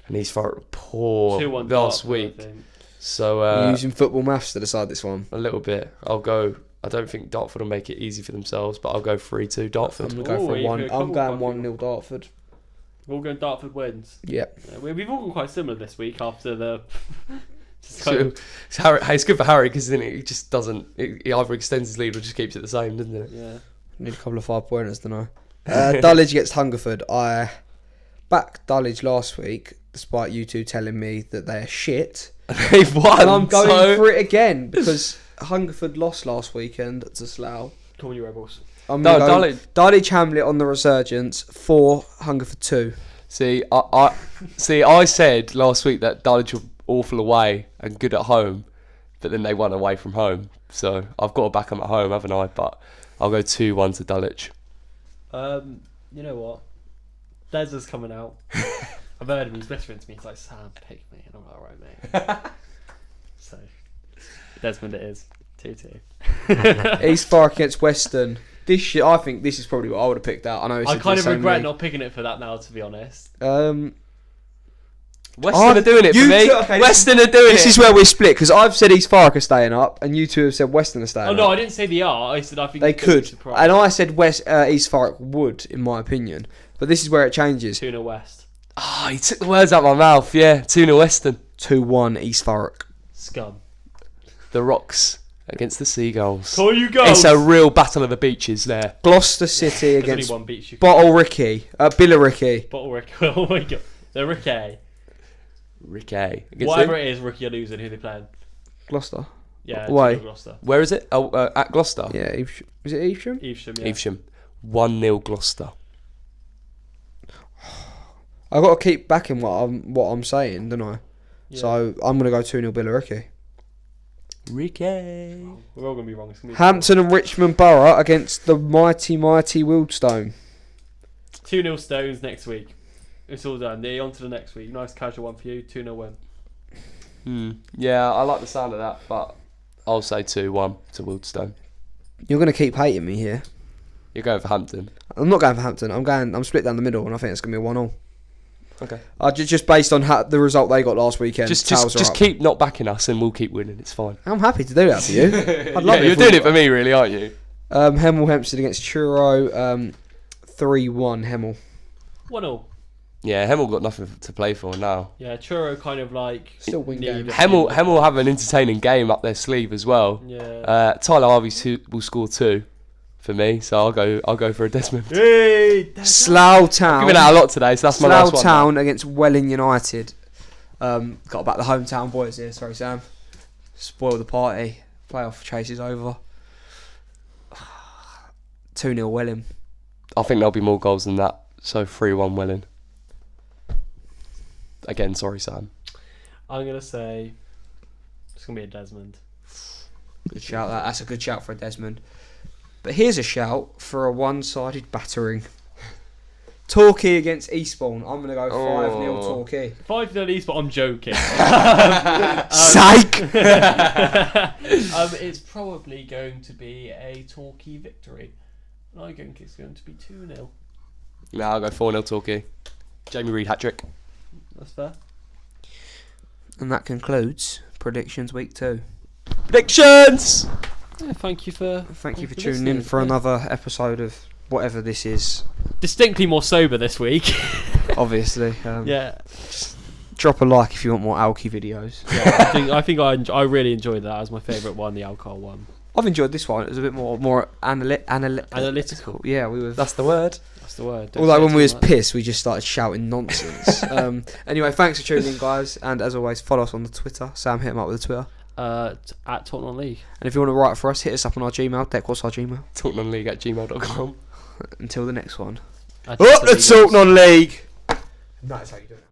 and East Thurrock were poor 2-1 last Dartford, week. I think. So You're using football maths to decide this one. a little bit. I'll go. I don't think Dartford will make it easy for themselves, but I'll go 3-2 Dartford. I'm going to go for Ooh, one. you're I'm going going 1-0 Dartford. We're all going Dartford wins. Yep. We've all gone quite similar this week after the. So, it's good for Harry because then it just doesn't. He either extends his lead or just keeps it the same, doesn't it? Yeah. Need a couple of 5-pointers, don't I? Dulwich against Hungerford. I backed Dulwich last week, despite you two telling me that they're shit. They've won. And I'm going for it again because Hungerford lost last weekend to Slough. Come on, you rebels. I'm No, going Dulwich Hamlet on the resurgence for Hungerford 2. See, I said last week that Dulwich were awful away and good at home, but then they won away from home. So I've got to back them at home, haven't I? But I'll go 2-1 to Dulwich. You know what? Des is coming out. I've heard him. He's whispering to me. He's like, "Sam, pick me," and I'm like, "All right, mate." So Desmond, it is 2-2. East Thurrock against Weston. I think this is probably what I would have picked out. I know. I kind of regret not picking it for that now, to be honest. Weston are doing it for me. Weston are doing it. This is where we're split because I've said East Thurrock are staying up, and you two have said Weston are staying up. Oh no, I didn't say they are. I said I think They could, surprised. and I said East Thurrock would, in my opinion. But this is where it changes. 2-0 West. He took the words out of my mouth. Yeah, 2-0 Weston. 2-1 East Thurrock. Scum. The Rocks against the Seagulls. Call you go. It's a real battle of the beaches there. Gloucester City There's against only one beach you can Bottle Ricky. Billericay. Bottle Rick. Oh my god. They're Ricky. Ricky. Whatever it is, Ricky are losing. Who they playing? Gloucester. Yeah. Away. Gloucester. Where is it? At Gloucester. Yeah, is it Evesham? Evesham. Yeah. Evesham. 1-0 Gloucester. I've got to keep backing what I'm saying, don't I? Yeah. So I'm going to go 2-0 Billericay. Ricky. We're all gonna be wrong. It's gonna be Hampton and Richmond Borough against the mighty Wildstone. 2-0 Stones next week. It's all done. They're on to the next week. Nice casual one for you. 2-0 win. Yeah, I like the sound of that, but I'll say 2-1 to Wildstone. You're going to keep hating me here. You're going for Hampton. I'm not going for Hampton. I'm split down the middle, and I think it's going to be a 1-1. Okay. Just based on the result they got last weekend. Just keep not backing us, and we'll keep winning. It's fine. I'm happy to do that for you. I'd love it. You're doing it for me, really, aren't you? Hemel Hempstead against Truro. 3-1 Hemel. 1-0. Yeah, Hemel got nothing to play for now. Yeah, Churro kind of like Still win need games. a- Hemel have an entertaining game up their sleeve as well. Yeah. Tyler Harvey will score 2 for me, so I'll go for a Desmond. Hey, Slough Town. Giving out a lot today, so that's my Slough last one. Town against Welling United. Got about the hometown boys here. Sorry, Sam. Spoil the party. Playoff chase is over. 2-0 Welling. I think there'll be more goals than that, so 3-1 Welling. Again, sorry, Sam. I'm gonna say it's gonna be a Desmond. Good shout. That's a good shout for a Desmond. But here's a shout for a one-sided battering. Torquay against Eastbourne. I'm going to go 5-0 Torquay. 5-0 East, but I'm joking. Psych! It's probably going to be a Torquay victory. I think it's going to be 2-0. No, I'll go 4-0 Torquay. Jamie Reid hat-trick. That's fair. And that concludes predictions week 2. Predictions. Yeah, thank you for tuning in for another episode of whatever this is. Distinctly more sober this week. Obviously. Yeah. Drop a like if you want more alky videos. Yeah, I think I really enjoyed that. That was my favourite one, the alcohol one. I've enjoyed this one. It was a bit more Analytical. Yeah, we were. That's the word. That's the word. Although when we was pissed, we just started shouting nonsense. Anyway, thanks for tuning in, guys. And as always, follow us on the Twitter. Sam, hit him up with the Twitter. At Tottenham League. And if you want to write for us, hit us up on our Gmail. Deck, what's our Gmail? TottenhamLeague@gmail.com. Until the next one. Let's Talk non-league. That's how you do it.